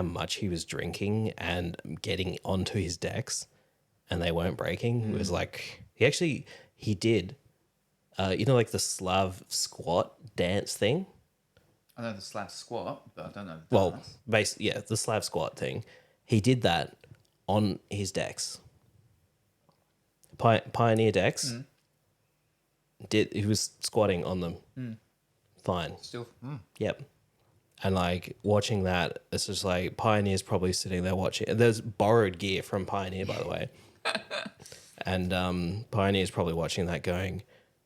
much he was drinking and getting onto his decks and they weren't breaking was like, he did, like the Slav squat dance thing. I know the Slav squat, but I don't know. Well, the Slav squat thing. He did that on his decks. Pioneer decks. He was squatting on them. Fine. Still. Yep. And like watching that, it's just like Pioneer's probably sitting there watching. There's borrowed gear from Pioneer, by the way. And Pioneer's probably watching that going,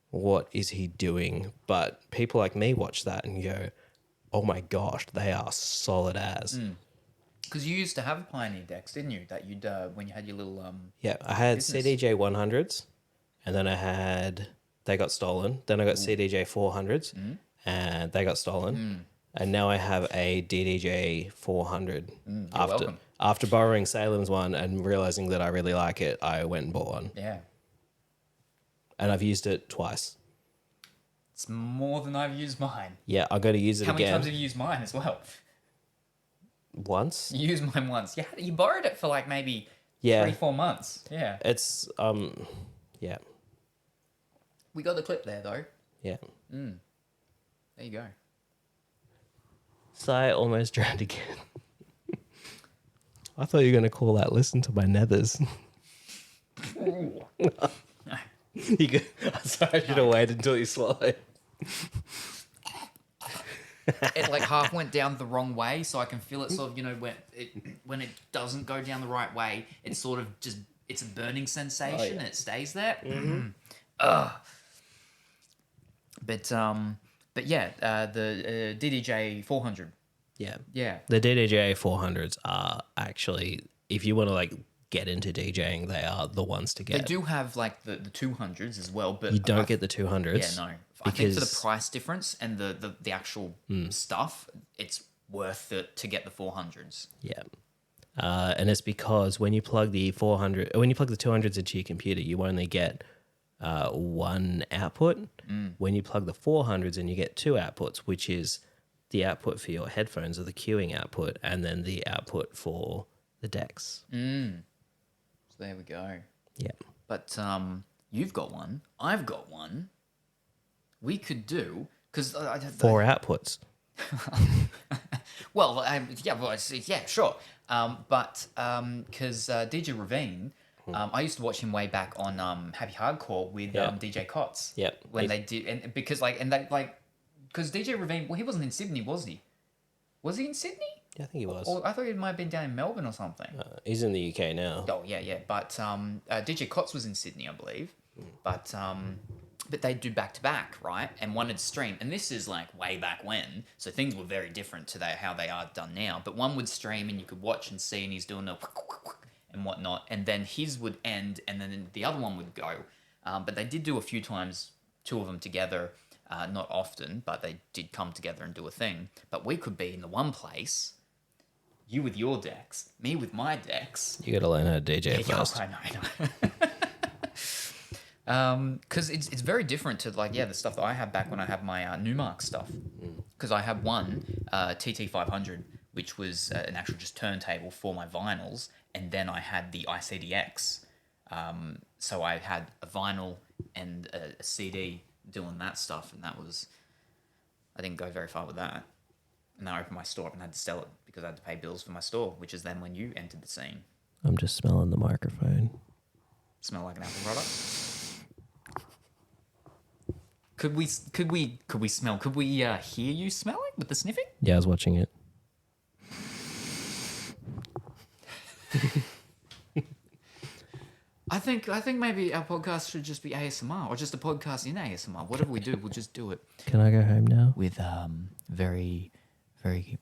what is he doing? But people like me watch that and go, oh my gosh, they are solid as. Because you used to have Pioneer decks, didn't you? That you'd when you had your little Yeah, I had business. CDJ 100s, and then I had they got stolen. Then I got CDJ 400s, and they got stolen. And now I have a DDJ 400. welcome. After borrowing Salem's one and realizing that I really like it, I went and bought one. Yeah. And I've used it twice. It's more than I've used mine. Yeah, I got to use it How again. many times have you used mine as well? Once. You used mine once. Yeah, you borrowed it for like maybe Yeah. 3-4 months. Yeah. It's yeah. We got the clip there though. Yeah. There you go. So I almost drowned again. I thought you were going to call that listen to my nethers. Sorry, I should have waited until you swallowed. It like half went down the wrong way, so I can feel it sort of, when it doesn't go down the right way, it's sort of just, it's a burning sensation and it stays there. But yeah, the DDJ 400. Yeah. Yeah. The DDJ 400s are actually, if you want to like get into DJing, they are the ones to get. They do have like the 200s as well, but You don't get the 200s. Yeah, no. I think for the price difference and the actual stuff, it's worth it to get the 400s. Yeah. And it's because when you plug the 200s into your computer, you only get one output. When you plug the 400s in, you get two outputs, which is the output for your headphones or the queuing output, and then the output for the decks. So there we go. Yeah. But you've got one. I've got one. We could do, because... Four outputs. Well, yeah, sure. But because DJ Ravine, I used to watch him way back on Happy Hardcore with DJ Cots. Yep. When they did, and because DJ Ravine, well, he wasn't in Sydney, was he? Was he in Sydney? Yeah, I think he was. Or I thought he might have been down in Melbourne or something. He's in the UK now. Oh yeah. But DJ Cots was in Sydney, I believe. But they do back to back, right? And one would stream, and this is like way back when, so things were very different to how they are done now. But one would stream, and you could watch and see, and he's doing a and whatnot, and then his would end, and then the other one would go. But they did do a few times, two of them together, not often, but they did come together and do a thing. But we could be in the one place. You with your decks, me with my decks. You got to learn how to DJ first. I know. Because it's very different to the stuff that I had back when I had my Newmark stuff. Because I had one TT500, which was an actual just turntable for my vinyls, and then I had the ICDX. So I had a vinyl and a CD doing that stuff, and I didn't go very far with that. And then I opened my store up and had to sell it because I had to pay bills for my store, which is then when you entered the scene. I'm just smelling the microphone. Smell like an Apple product. Could we hear you smelling with the sniffing? Yeah, I was watching it. I think maybe our podcast should just be ASMR, or just a podcast in ASMR. Whatever we do, we'll just do it Can I go home now? with very, very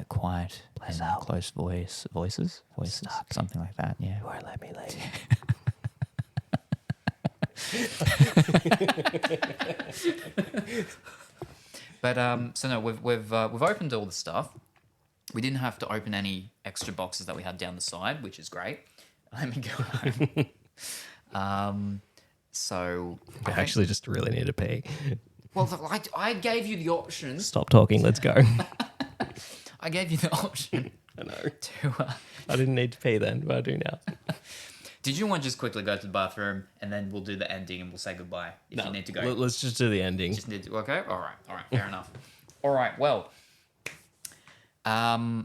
quiet and close voices, something like that. Yeah. You won't let me leave. But so no, we've opened all the stuff. We didn't have to open any extra boxes that we had down the side, which is great. Let me go home. So I actually just really need to pee. well, I gave you the option. Stop talking. Let's go. I gave you the option. I know. To. I didn't need to pee then, but I do now. Did you want to just quickly go to the bathroom and then we'll do the ending and we'll say goodbye if you need to go? Let's just do the ending. Just need to, okay? All right, fair enough. All right, well, I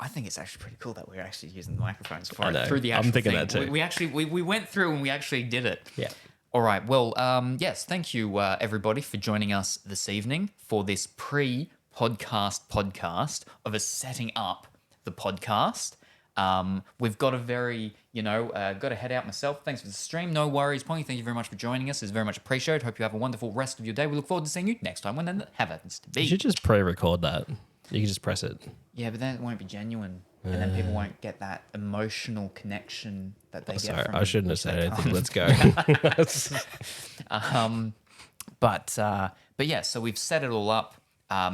think it's actually pretty cool that we're actually using the microphones for it through the actual I'm thinking thing. that too. We actually we went through and we actually did it. Yeah. All right, well, yes, thank you everybody for joining us this evening for this podcast of us setting up the podcast. We've got a very, got to head out myself. Thanks for the stream. No worries, Pongy. Thank you very much for joining us. It's very much appreciated. Hope you have a wonderful rest of your day. We look forward to seeing you next time when that happens to be. You should just pre-record that. You can just press it. Yeah, but then it won't be genuine. And then people won't get that emotional connection that they get Sorry, from I shouldn't have said anything. Let's go. But yeah, so we've set it all up.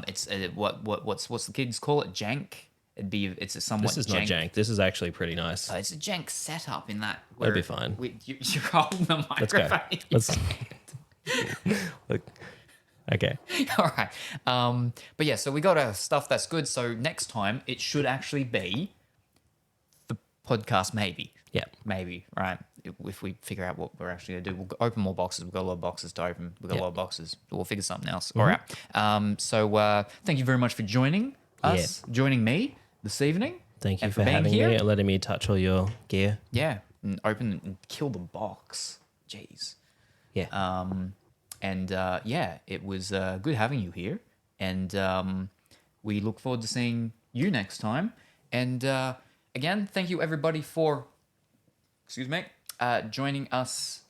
It's what's the kids call it? Jank. It's a somewhat. This is not jank. This is actually pretty nice. It's a jank setup in that. That'll be fine. You're holding the Let's go. microphone. Let's. Look. Okay. All right. But yeah, so we got our stuff that's good. So next time it should actually be the podcast, maybe. Yeah. Maybe, right? If we figure out what we're actually going to do, we'll open more boxes. We've got a lot of boxes to open. We've got a lot of boxes. We'll figure something else. All right. So thank you very much for joining us, joining me this evening. Thank you and for being having here. me and letting me touch all your gear. Yeah. And open and kill the box. Jeez. Yeah. And yeah, it was good having you here. And we look forward to seeing you next time. And again, thank you everybody for, joining us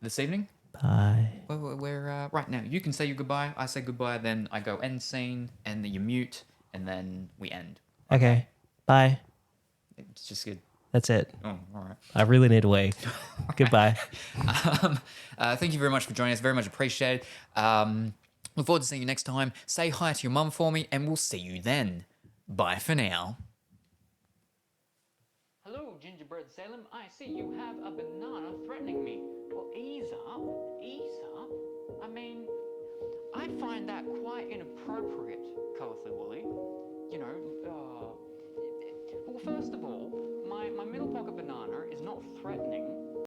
this evening. Bye. We're right now. You can say your goodbye. I say goodbye. Then I go end scene, and then you mute, and then we end. Okay. Bye. It's just good. That's it. Oh, all right. I really need a wee. Goodbye. Thank you very much for joining us. Very much appreciated. Look forward to seeing you next time. Say hi to your mum for me, and we'll see you then. Bye for now. Hello, Gingerbread Salem. I see you have a banana threatening me. Well, ease up. Ease up. I mean, I find that quite inappropriate, Colourfully Woolly. You know, well, first of all, my middle pocket banana is not threatening.